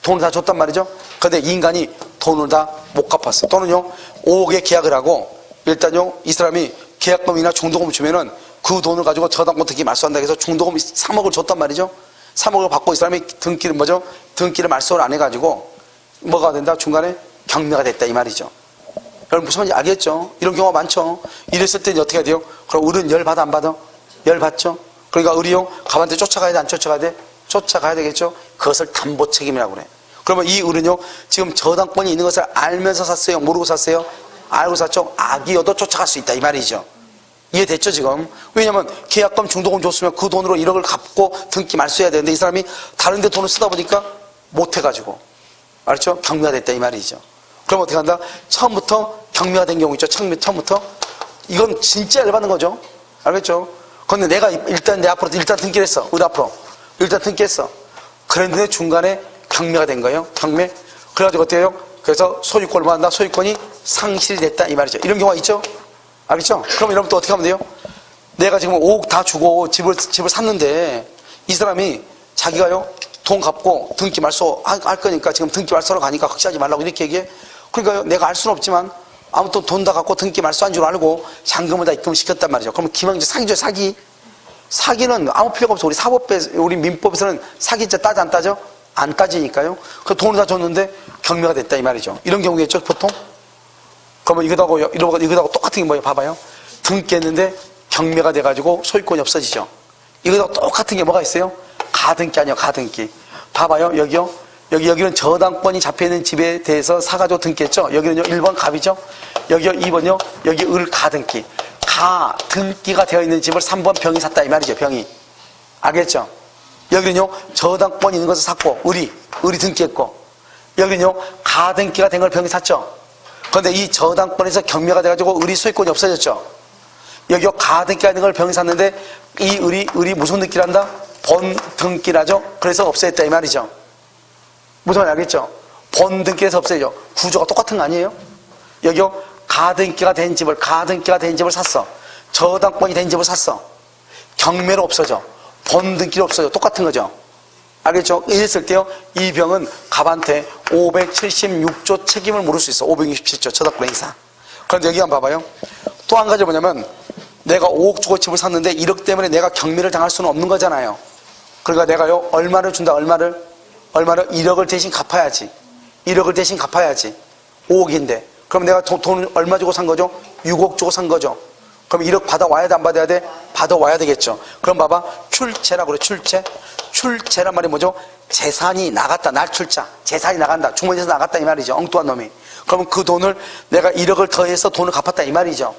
돈을 다 줬단 말이죠. 근데 이 인간이 돈을 다 못 갚았어. 또는요 5억에 계약을 하고 일단요 이 사람이 계약금이나 중도금 주면은 그 돈을 가지고 저당권 등기 말소한다고 해서 중도금 3억을 줬단 말이죠. 3억을 받고 이 사람이 등기를 뭐죠? 등기를 말소를 안 해가지고 뭐가 된다? 중간에 경매가 됐다 이 말이죠. 여러분 무슨 말인지 알겠죠? 이런 경우가 많죠. 이랬을 때 어떻게 해야 돼요? 그럼 을은 열 받아 안 받아? 열 받죠. 그러니까 을이요 갑한테 쫓아가야 돼 안 쫓아가야 돼? 쫓아가야 되겠죠. 그것을 담보 책임이라고 그래. 그러면 이 을은요 지금 저당권이 있는 것을 알면서 샀어요? 모르고 샀어요? 알고 샀죠. 악이어도 쫓아갈 수 있다 이 말이죠. 이해됐죠 지금? 왜냐면 계약금 중도금 줬으면 그 돈으로 1억을 갚고 등기 말소해야 되는데 이 사람이 다른 데 돈을 쓰다 보니까 못해가지고 알았죠? 경매가 됐다 이 말이죠. 그럼 어떻게 한다? 처음부터 경매가 된 경우 있죠. 처음부터 이건 진짜 열받는 거죠. 알겠죠? 근데 내가 일단 내 앞으로 일단 등기를 했어. 우리 앞으로 일단 등기했어. 그랬는데 중간에 경매가 된 거예요. 경매. 그래가지고 어때요? 그래서 소유권을 받는다. 소유권이 상실이 됐다 이 말이죠. 이런 경우가 있죠. 알겠죠? 그럼 여러분 또 어떻게 하면 돼요? 내가 지금 5억 다 주고 집을 샀는데 이 사람이 자기가요 돈 갚고 등기 말소 할 거니까 지금 등기 말소로 가니까 걱정하지 말라고 이렇게 얘기해. 그러니까 내가 알 수는 없지만 아무튼 돈 다 갖고 등기 말소한 줄 알고 잔금을 다 입금을 시켰단 말이죠. 그러면 기왕 이제 사기죠 사기. 사기는 아무 필요가 없어. 우리 민법에서는 사기죄 따져 안 따져? 안 따지니까요. 그 돈을 다 줬는데 경매가 됐다 이 말이죠. 이런 경우겠죠 보통? 그러면 이거하고 똑같은 게 뭐예요? 봐봐요. 등기했는데 경매가 돼가지고 소유권이 없어지죠. 이거하고 똑같은 게 뭐가 있어요? 가등기 아니에요, 가등기. 봐봐요, 여기요. 여기는 저당권이 잡혀있는 집에 대해서 사가지고 등기했죠. 여기는요, 1번 갑이죠. 여기요, 2번요. 여기 을 가등기. 가등기가 되어 있는 집을 3번 병이 샀다 이 말이죠, 병이. 알겠죠? 여기는요, 저당권이 있는 것을 샀고, 을이 등기했고. 여기는요, 가등기가 된 걸 병이 샀죠. 그런데 이 저당권에서 경매가 돼가지고 을이 소유권이 없어졌죠. 여기 가등기가 있는 걸 병이 샀는데 이 을이 무슨 등기를 한다? 본등기라죠. 그래서 없애졌다 이 말이죠. 무슨 말인지 알겠죠? 본등기에서 없애죠. 구조가 똑같은 거 아니에요? 여기요 가등기가 된 집을 샀어. 저당권이 된 집을 샀어. 경매로 없어져. 본등기로 없어져. 똑같은 거죠. 알겠죠? 이랬을 때요, 이 병은 갑한테 576조 책임을 물을 수 있어. 567조 저당권 행사. 그런데 여기 한번 봐봐요. 또 한 가지 뭐냐면, 내가 5억 주고 집을 샀는데 1억 때문에 내가 경매를 당할 수는 없는 거잖아요. 그러니까 내가요, 얼마를 준다, 얼마를 1억을 대신 갚아야지. 1억을 대신 갚아야지. 5억인데. 그럼 내가 돈 얼마 주고 산 거죠? 6억 주고 산 거죠. 그럼 1억 받아와야 돼, 안 받아야 돼? 받아와야 되겠죠. 그럼 봐봐. 출채라고 그래, 출채. 출채란 말이 뭐죠? 재산이 나갔다, 날출자. 재산이 나간다. 주머니에서 나갔다, 이 말이죠. 엉뚱한 놈이. 그러면 그 돈을 내가 1억을 더해서 돈을 갚았다, 이 말이죠.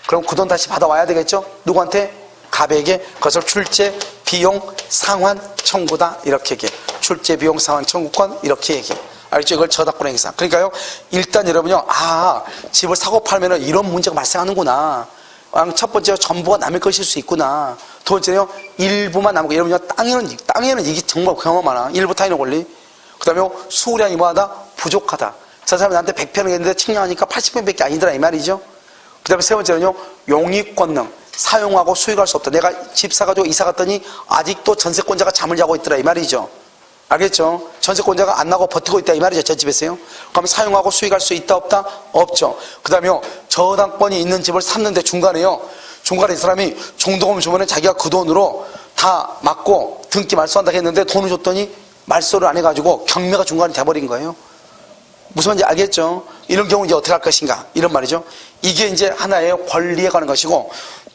그럼 그 돈 다시 받아와야 되겠죠? 누구한테? 갑에게. 그것을 출제, 비용, 상환, 청구다. 이렇게 얘기해. 출제, 비용, 상환, 청구권. 이렇게 얘기해. 알죠? 이걸 저당권 행사. 그러니까요, 일단 여러분요, 집을 사고 팔면은 이런 문제가 발생하는구나. 첫 번째로 전부가 남의 것일 수 있구나. 두 번째요, 일부만 남고, 여러분요, 땅에는 이게 정말 경험 많아. 일부 타인의 권리. 그 다음에 수량이 뭐하다? 부족하다. 저 사람이 나한테 100평을 했는데 측량하니까 80평밖에 아니더라, 이 말이죠. 그 다음에 세 번째는요, 용익권능. 사용하고 수익할 수 없다. 내가 집 사가지고 이사 갔더니 아직도 전세권자가 잠을 자고 있더라, 이 말이죠. 알겠죠? 전세권자가 안 나고 버티고 있다 이 말이죠. 저 집에서요. 그럼 사용하고 수익할 수 있다 없다? 없죠. 그 다음에요, 저당권이 있는 집을 샀는데 중간에 이 사람이 중도금 주면은 자기가 그 돈으로 다 맞고 등기 말소한다고 했는데 돈을 줬더니 말소를 안 해가지고 경매가 중간에 돼버린 거예요. 무슨 말인지 알겠죠? 이런 경우 이제 어떻게 할 것인가? 이런 말이죠. 이게 이제 하나의 권리에 관한 것이고,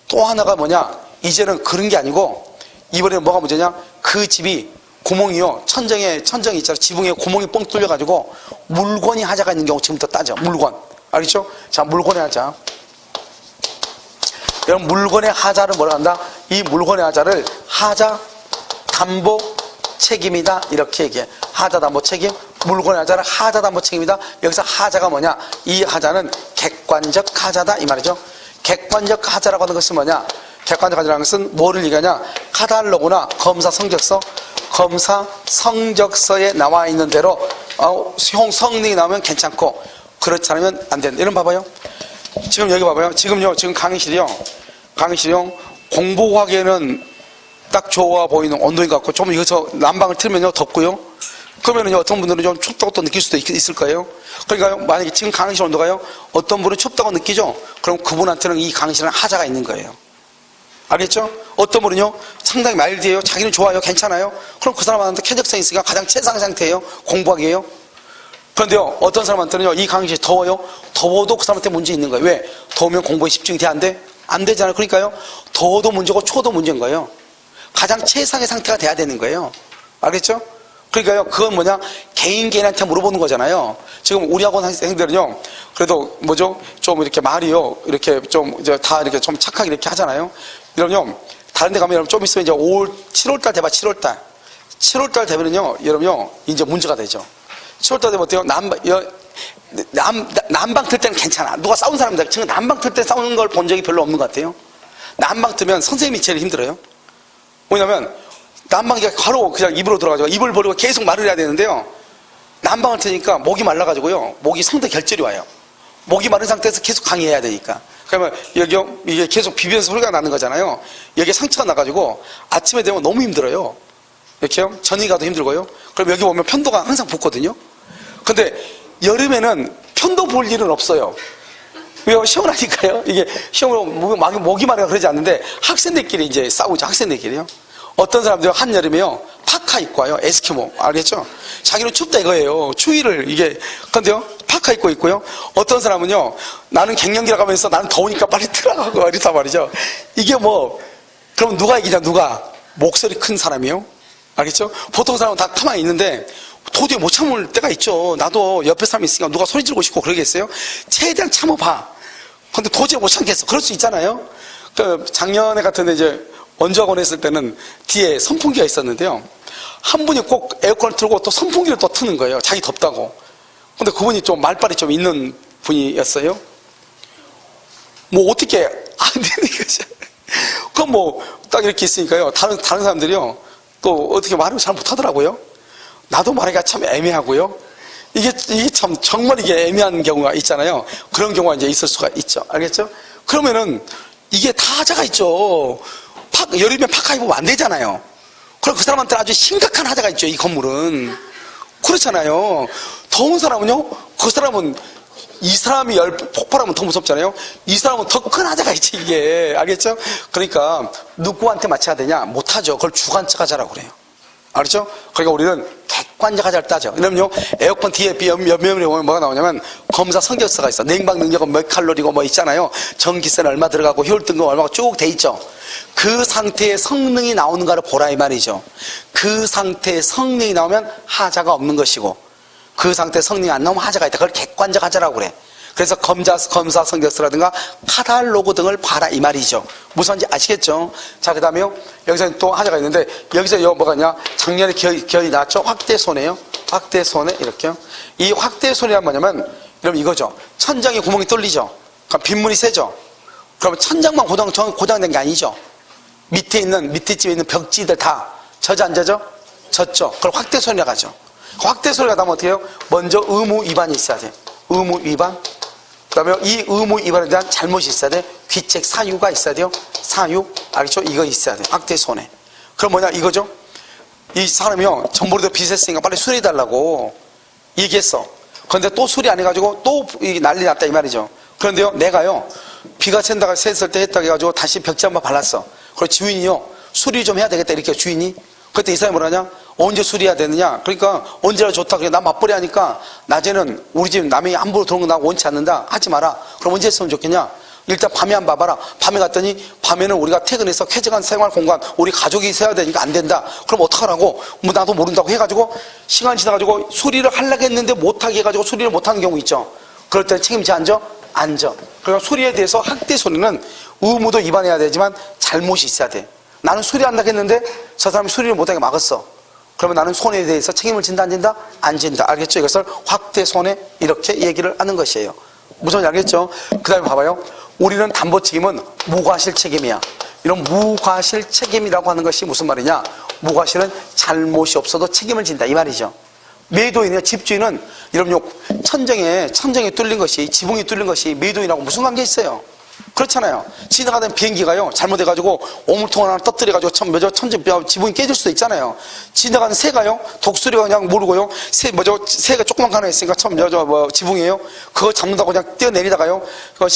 또 하나가 뭐냐? 이제는 그런 게 아니고, 이번에는 뭐가 문제냐? 그 집이 구멍이요, 천정이 있잖아. 지붕에 구멍이 뻥 뚫려가지고 물건이 하자가 있는 경우 지금부터 따져. 물건. 알겠죠? 자, 물건의 하자. 여러분, 물건의 하자를 뭐라 한다? 이 물건의 하자를 하자 담보 책임이다. 이렇게 얘기해. 하자 담보 책임. 물건의 하자를 하자 담보 책임이다. 여기서 하자가 뭐냐? 이 하자는 객관적 하자다. 이 말이죠. 객관적 하자라고 하는 것은 뭐냐? 객관적 하자라는 것은 뭐를 얘기하냐? 카탈로그나 검사 성적서에 나와 있는 대로 성능이 나오면 괜찮고 그렇지 않으면 안 된다. 이런 봐봐요. 지금 여기 봐봐요. 지금 강의실이요. 공부하기에는 딱 좋아 보이는 온도인 것 같고, 좀 여기서 난방을 틀면요 덥고요. 그러면요 어떤 분들은 좀 춥다고 또 느낄 수도 있을 거예요. 그러니까 만약에 지금 강의실 온도가요, 어떤 분은 춥다고 느끼죠. 그럼 그분한테는 이 강의실은 하자가 있는 거예요. 알겠죠? 어떤 분은요, 상당히 마일드해요. 자기는 좋아요. 괜찮아요. 그럼 그 사람한테 쾌적성이 있으니까 가장 최상 상태예요. 공부하기에요. 그런데요, 어떤 사람한테는요, 이 강의실이 더워요. 더워도 그 사람한테 문제 있는 거예요. 왜? 더우면 공부에 집중이 돼? 안 돼? 안 되잖아요. 그러니까요, 더워도 문제고 추워도 문제인 거예요. 가장 최상의 상태가 돼야 되는 거예요. 알겠죠? 그러니까요, 그건 뭐냐? 개인한테 물어보는 거잖아요. 지금 우리 학원 학생들은요, 그래도 뭐죠? 좀 이렇게 말이요, 이렇게 좀 이제 다 이렇게 좀 착하게 이렇게 하잖아요. 이러면요, 다른 데 가면 여러분 좀 있으면 이제 7월달 돼봐, 7월달. 7월달 되면은요, 여러분요, 이제 문제가 되죠. 7월달 되면 어때요? 난방 틀 때는 괜찮아. 누가 싸운 사람들, 지금 난방 틀 때 싸우는 걸 본 적이 별로 없는 것 같아요. 난방 뜨면 선생님이 제일 힘들어요. 뭐냐면, 난방기가 바로 그냥 입으로 들어가지고 입을 벌리고 계속 말을 해야 되는데요. 난방을 트니까 목이 말라가지고요. 목이 성대 결절이 와요. 목이 마른 상태에서 계속 강의해야 되니까. 그러면 여기요, 이게 계속 비비면서 소리가 나는 거잖아요. 여기에 상처가 나가지고 아침에 되면 너무 힘들어요. 이렇게요. 전이 가도 힘들고요. 그럼 여기 오면 편도가 항상 붓거든요. 근데 여름에는 편도 볼 일은 없어요. 왜요? 시원하니까요. 이게 시험으로 목이 마르가 그러지 않는데 학생들끼리 이제 싸우죠. 학생들끼리요. 어떤 사람들은 한여름에요, 파카 입고 와요. 에스키모. 알겠죠? 자기는 춥다 이거예요. 추위를, 이게. 근데요, 파카 입고 있고요. 어떤 사람은요, 나는 갱년기라 가면서 나는 더우니까 빨리 틀어가고 이렇단 말이죠. 이게 뭐, 그럼 누가 이기냐, 누가? 목소리 큰 사람이요? 알겠죠? 보통 사람은 다 가만히 있는데, 도저히 못 참을 때가 있죠. 나도 옆에 사람이 있으니까 누가 소리 지르고 싶고 그러겠어요? 최대한 참아봐. 근데 도저히 못 참겠어. 그럴 수 있잖아요? 그 작년에 같은데 이제, 원주학원 했을 때는 뒤에 선풍기가 있었는데요. 한 분이 꼭 에어컨을 틀고 또 선풍기를 또 트는 거예요. 자기 덥다고. 근데 그분이 좀 말빨이 좀 있는 분이었어요. 뭐 어떻게 안 되는 거죠. 그럼 뭐 딱 이렇게 있으니까요. 다른 사람들이요. 또 어떻게 말을 잘 못하더라고요. 나도 말하기가 참 애매하고요. 이게 참 정말 이게 애매한 경우가 있잖아요. 그런 경우가 이제 있을 수가 있죠. 알겠죠? 그러면은 이게 다 하자가 있죠. 여름에 파카 입으면 안 되잖아요. 그럼 그 사람한테 아주 심각한 하자가 있죠. 이 건물은. 그렇잖아요. 더운 사람은요, 그 사람은 이 사람이 폭발하면 더 무섭잖아요. 이 사람은 더 큰 하자가 있지, 이게. 알겠죠? 그러니까 누구한테 맞춰야 되냐? 못하죠. 그걸 주관적 하자라고 그래요. 알았죠? 그러니까 우리는 객관적 하자를 따져. 그러면요, 에어컨 뒤에 옆면에 보면 뭐가 나오냐면 검사 성적서가 있어. 냉방 능력은 몇 칼로리고 뭐 있잖아요. 전기세는 얼마 들어가고 효율등급 얼마가 쭉 돼 있죠. 그 상태의 성능이 나오는가를 보라 이 말이죠. 그 상태의 성능이 나오면 하자가 없는 것이고, 그 상태의 성능이 안 나오면 하자가 있다. 그걸 객관적 하자라고 그래. 그래서 검사 성적서라든가 카탈로그 등을 봐라 이 말이죠. 무슨 말인지 아시겠죠? 자, 그 다음에요, 여기서 또 하자가 있는데, 여기서 뭐가 있냐? 작년에 기억이 나왔죠? 확대손해요. 확대손해 이렇게요. 이 확대손해란 뭐냐면 여러분 이거죠. 천장에 구멍이 뚫리죠. 그럼 빗물이 새죠. 그러면 천장만 고장된 게 아니죠. 밑에쯤에 있는 벽지들 다 젖어 안 젖어? 젖죠. 그걸 확대손해라고 하죠. 확대손해가 나면 어떻게 해요? 먼저 의무 위반이 있어야 돼. 의무 위반. 그 다음에 이 의무 위반에 대한 잘못이 있어야 돼. 귀책 사유가 있어야 돼요. 사유. 알겠죠? 이거 있어야 돼. 확대손해. 그럼 뭐냐 이거죠. 이 사람이요, 전보리도 빚했으니까 빨리 수리해달라고 얘기했어. 그런데 또 수리 안 해가지고 또 난리 났다 이 말이죠. 그런데요, 내가요, 비가 샌다가 샜을 때 했다 해가지고 다시 벽지 한번 발랐어. 그리고 주인이요, 수리 좀 해야 되겠다 이렇게 주인이. 그때 이 사람이 뭐라냐? 언제 수리해야 되느냐? 그러니까 언제나 좋다. 그래, 나 맞벌이 하니까 낮에는 우리 집 남이 함부로 들어오는 거 나 원치 않는다. 하지 마라. 그럼 언제 했으면 좋겠냐? 일단 밤에 한번 봐봐라. 밤에 갔더니 밤에는 우리가 퇴근해서 쾌적한 생활 공간, 우리 가족이 있어야 되니까 안 된다. 그럼 어떡하라고? 뭐 나도 모른다고 해가지고 시간이 지나가지고 수리를 하려고 했는데 못하게 해가지고 수리를 못하는 경우 있죠. 그럴 때 책임지 앉아? 앉아. 그러니까 수리에 대해서 학대손해는 의무도 위반해야 되지만 잘못이 있어야 돼. 나는 수리한다고 했는데 저 사람이 수리를 못하게 막았어. 그러면 나는 손해에 대해서 책임을 진다 안 진다? 안 진다. 알겠죠? 이것을 확대손해 이렇게 얘기를 하는 것이에요. 무슨 말인지 알겠죠? 그 다음에 봐봐요. 우리는 담보 책임은 무과실 책임이야. 이런 무과실 책임이라고 하는 것이 무슨 말이냐? 무과실은 잘못이 없어도 책임을 진다 이 말이죠. 매도인이나 집주인은 여러분 천정에 뚫린 것이, 지붕이 뚫린 것이 매도인하고 무슨 관계 있어요? 그렇잖아요. 지나가는 비행기가요, 잘못해가지고 오물통 하나 터뜨려가지고 지붕이 깨질 수도 있잖아요. 지나가는 새가요, 독수리가 그냥 모르고요, 새가 조그만 거 하나 있으니까 지붕이에요. 그거 잡는다고 그냥 뛰어내리다가요,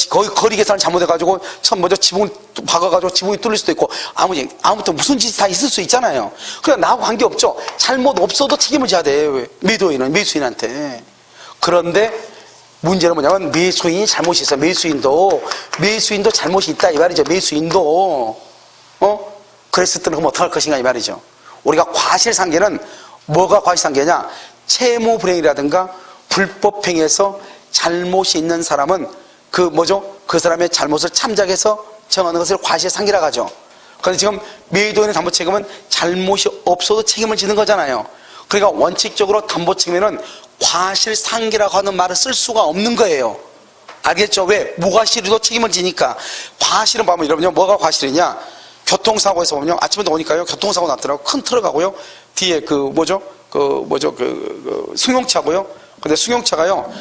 거기 거리 계산을 잘못해가지고 지붕을 박아가지고 지붕이 뚫릴 수도 있고, 아무튼 무슨 짓이 다 있을 수 있잖아요. 그냥 나하고 관계없죠. 잘못 없어도 책임을 져야 돼. 매수인한테. 그런데 문제는 뭐냐면 매수인이 잘못이 있어. 매수인도 잘못이 있다 이 말이죠. 매수인도 그랬을 때는 그럼 어떡할 것인가 이 말이죠. 우리가 과실상계는 뭐가 과실상계냐? 채무불이행이라든가 불법행위에서 잘못이 있는 사람은 그 사람의 잘못을 참작해서 정하는 것을 과실상계라고 하죠. 그런데 지금 매도인의 담보책임은 잘못이 없어도 책임을 지는 거잖아요. 그러니까 원칙적으로 담보책임에는 과실상계라고 하는 말을 쓸 수가 없는 거예요. 알겠죠? 왜? 무과실도 책임을 지니까. 과실은 보면 여러분요, 뭐가 과실이냐? 교통사고에서 보면요, 아침부터 오니까요, 교통사고 났더라고. 큰 트럭하고요, 뒤에 승용차고요. 근데 승용차가요,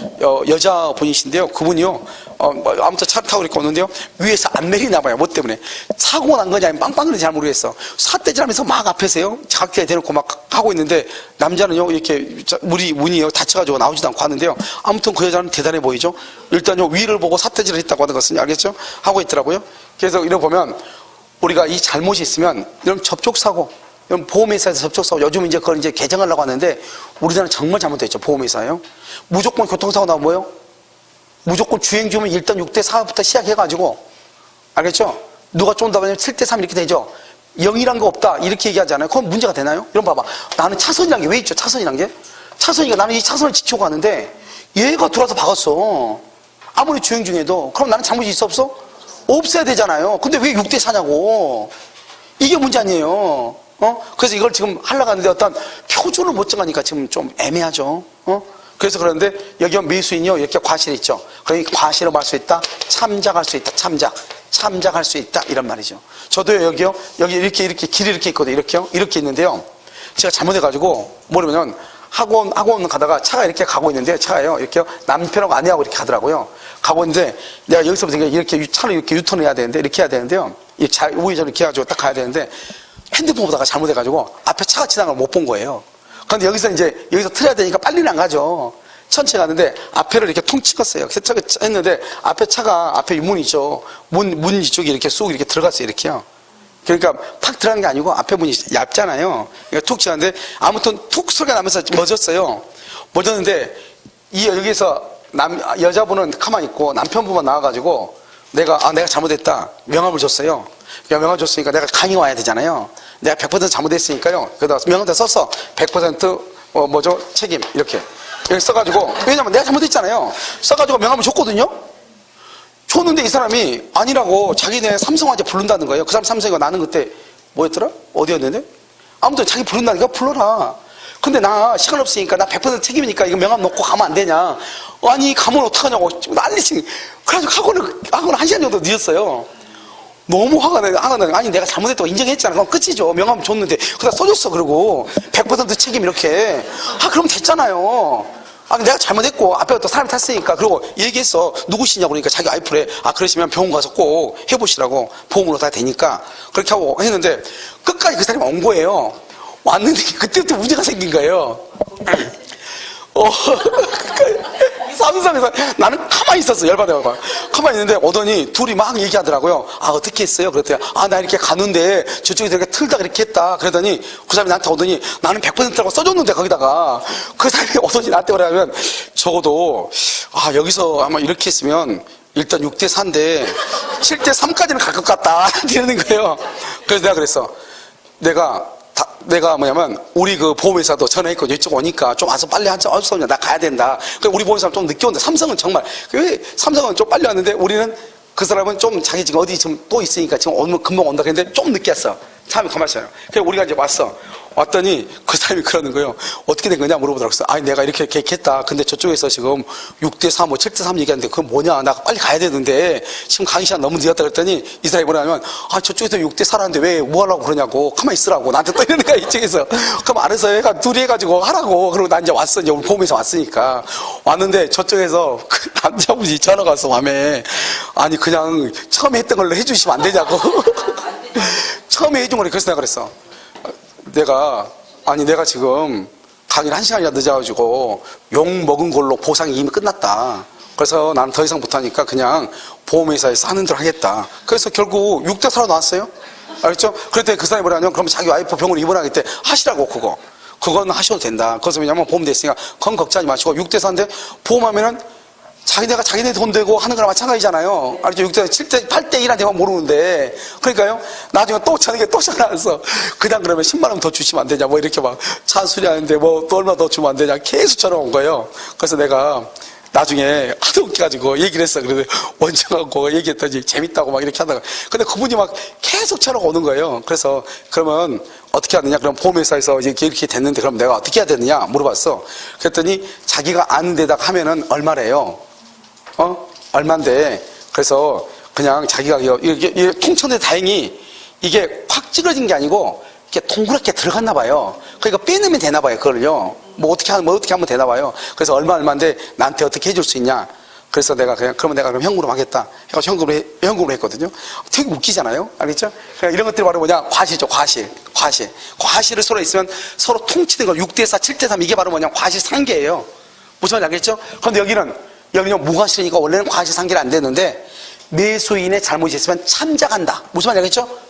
여자분이신데요, 그분이요, 아무튼 차를 타고 이렇게 오는데요, 위에서 안 내리나 봐요. 뭐 때문에? 사고 난 거냐, 아니면 빵빵그런지 잘 모르겠어. 삿대질 하면서 막 앞에서요, 작게 대놓고 막 하고 있는데, 남자는요, 이렇게, 문이요, 닫혀가지고 나오지도 않고 하는데요, 아무튼 그 여자는 대단해 보이죠? 일단요, 위를 보고 삿대질을 했다고 하는 것은, 알겠죠? 하고 있더라고요. 그래서 이런 보면, 우리가 이 잘못이 있으면, 이런 접촉사고, 보험회사에서 접촉사고, 요즘 이제 그걸 이제 개정하려고 하는데, 우리나라는 정말 잘못됐죠, 보험회사요. 무조건 교통사고 나면 뭐예요? 무조건 주행 중이면 일단 6대4부터 시작해가지고, 알겠죠? 누가 쫀다 보면 7대3 이렇게 되죠? 0이란 거 없다, 이렇게 얘기하잖아요. 그건 문제가 되나요? 이런 봐봐. 나는 차선이란 게 왜 있죠, 차선이란 게? 차선이니까 나는 이 차선을 지키고 가는데, 얘가 들어와서 박았어. 아무리 주행 중에도. 그럼 나는 잘못이 있어, 없어? 없어야 되잖아요. 근데 왜 6대4냐고. 이게 문제 아니에요. 그래서 이걸 지금 하려고 하는데 어떤 표준을 못 정하니까 지금 좀 애매하죠. 그래서 그런데 여기 매수인이요, 이렇게 과실이 있죠. 그러니까 과실을 할 수 있다, 참작할 수 있다, 참작할 수 있다, 이런 말이죠. 저도요, 여기 이렇게 길이 이렇게 있거든요. 이렇게 있는데요. 제가 잘못해가지고, 뭐냐면, 학원 가다가 차가 이렇게 가고 있는데, 차가요, 이렇게 남편하고 아내하고 이렇게 가더라고요. 가고 있는데, 내가 여기서부터 이렇게 차를 이렇게 유턴을 해야 되는데, 이렇게 해야 되는데요. 우회전 이렇게 해가지고 딱 가야 되는데, 핸드폰 보다가 잘못해가지고 앞에 차가 지나가는 걸 못 본 거예요. 그런데 여기서 틀어야 되니까 빨리는 안 가죠. 천천히 가는데 앞에를 이렇게 퉁 찍었어요. 그래서 했는데 앞에 문이 있죠. 문 이쪽에 이렇게 쑥 이렇게 들어갔어요. 이렇게요. 그러니까 팍 들어가는 게 아니고 앞에 문이 얇잖아요. 그러니까 툭 찍었는데 아무튼 툭 소리가 나면서 멎었어요. 멎었는데 여기서 여자분은 가만히 있고 남편분만 나와가지고 내가 잘못했다. 명함을 줬어요. 명함 줬으니까 내가 강의 와야 되잖아요. 내가 100% 잘못했으니까요. 그래서 명함에 썼어. 100% 책임. 이렇게 써가지고, 왜냐면 내가 잘못했잖아요. 써가지고 명함을 줬거든요? 줬는데 이 사람이 아니라고 자기네 삼성한테 부른다는 거예요. 그 사람 삼성이고 나는 그때 뭐였더라? 어디였는데? 아무튼 자기 부른다니까 불러라. 근데 나 시간 없으니까 나 100% 책임이니까 이거 명함 놓고 가면 안 되냐. 아니, 가면 어떡하냐고. 난리치. 그래가지고 학원 1시간 정도 늦었어요. 너무 화가 나요. 아니, 내가 잘못했다고 인정했잖아. 그럼 끝이죠. 명함 줬는데. 그다 써줬어. 그러고 100% 책임 이렇게. 그럼 됐잖아요. 내가 잘못했고 앞에 또 사람이 탔으니까. 그리고 얘기했어. 누구시냐고 그러니까 자기 와이프래. 그러시면 병원 가서 꼭 해보시라고. 보험으로 다 되니까. 그렇게 하고 했는데 끝까지 그 사람이 온 거예요. 왔는데 그때부터 문제가 생긴 거예요. 삼성에서 나는 가만히 있었어. 열받아요. 가만히 있는데 오더니 둘이 막 얘기하더라고요. 어떻게 했어요? 그랬더니 나 이렇게 가는데 저쪽에서 이렇게 틀다가 이렇게 했다. 그러더니 그 사람이 나한테 오더니 나는 100%라고 써줬는데 거기다가 그 사람이 오더니 나한테 뭐라면 적어도 여기서 아마 이렇게 했으면 일단 6대4인데 7대3까지는 갈 것 같다. 이러는 거예요. 그래서 내가 그랬어. 내가 뭐냐면 우리 그 보험회사도 전화했거든요. 이쪽 오니까 좀 와서 빨리 하자. 나 가야 된다. 그러니까 우리 보험회사는 좀 늦게 온다. 삼성은 정말 왜 삼성은 좀 빨리 왔는데 우리는 그 사람은 좀 자기 지금 어디 지금 또 있으니까 지금 오면 금방 온다. 그랬는데 좀 늦게 왔어. 참에 가만히 있어요. 그래서 우리가 이제 왔어. 왔더니 그 사람이 그러는 거예요. 어떻게 된 거냐 물어보더라고요. 아니, 내가 이렇게 했다. 근데 저쪽에서 지금 6대4 뭐 7대3 얘기하는데 그건 뭐냐. 나 빨리 가야 되는데 지금 강의 시간 너무 늦었다 그랬더니 이 사람이 뭐냐면 저쪽에서 6대4라는데 왜 뭐 하려고 그러냐고. 가만히 있으라고. 나한테 또 이러는 거야, 이쪽에서. 그럼 알아서 얘가 둘이 해가지고 하라고. 그리고 나 이제 왔어. 이제 우리 보험에서 왔으니까. 왔는데 저쪽에서 그 남자분이 전화가 왔어, 밤에. 아니, 그냥 처음에 했던 걸로 해주시면 안 되냐고. 처음에 해준 거래. 그래서 내가 그랬어. 내가 지금 강의를 1시간이나 늦어가지고 욕 먹은 걸로 보상이 이미 끝났다. 그래서 나는 더 이상 못하니까 그냥 보험회사에서 하는 대로 하겠다. 그래서 결국 6대4로 나왔어요. 알겠죠? 그랬더니 그 사람이 뭐라냐면 그럼 자기 와이프 병원에 입원하겠대. 하시라고, 그거. 그건 하셔도 된다. 그래서 왜냐면 보험돼 있으니까 그건 걱정하지 마시고 6대4인데 보험하면은 자기네 돈 되고 하는 거랑 마찬가지잖아요. 알죠? 6대, 7대, 8대1한테 만 모르는데. 그러니까요. 나중에 또 저녁에 또 전화 와서 그냥 그러면 10만 원 더 주시면 안 되냐. 뭐 이렇게 막 차수리 하는데 뭐 또 얼마 더 주면 안 되냐. 계속 전화 온 거예요. 그래서 내가 나중에 하도 웃겨가지고 얘기를 했어. 그래서 원장하고 얘기했더니 재밌다고 막 이렇게 하다가. 근데 그분이 막 계속 전화가 오는 거예요. 그래서 그러면 어떻게 하느냐. 그럼 보험회사에서 이렇게 됐는데 그럼 내가 어떻게 해야 되느냐 물어봤어. 그랬더니 자기가 아는 데다가 하면은 얼마래요. 얼만데. 그래서 그냥 자기가 이게 통천에 다행히 이게 확 찌그러진 게 아니고 이렇게 동그랗게 들어갔나 봐요. 그러니까 빼내면 되나 봐요, 그걸요. 뭐 어떻게 하면 되나 봐요. 그래서 얼마인데 나한테 어떻게 해줄 수 있냐. 그래서 내가 그러면 내가 현금으로 하겠다. 해가지고 현금으로 했거든요. 되게 웃기잖아요. 알겠죠? 그러니까 이런 것들이 바로 뭐냐? 과실이죠, 과실. 과실을 서로 있으면 서로 통치는 거 6대4, 7대3 이게 바로 뭐냐? 과실상계예요. 무슨 말인지 알겠죠? 그런데 여기는 무과실이니까 원래는 과실상계는 안 되는데 매수인의 잘못이 있으면 참작한다. 무슨 말인지 알겠죠?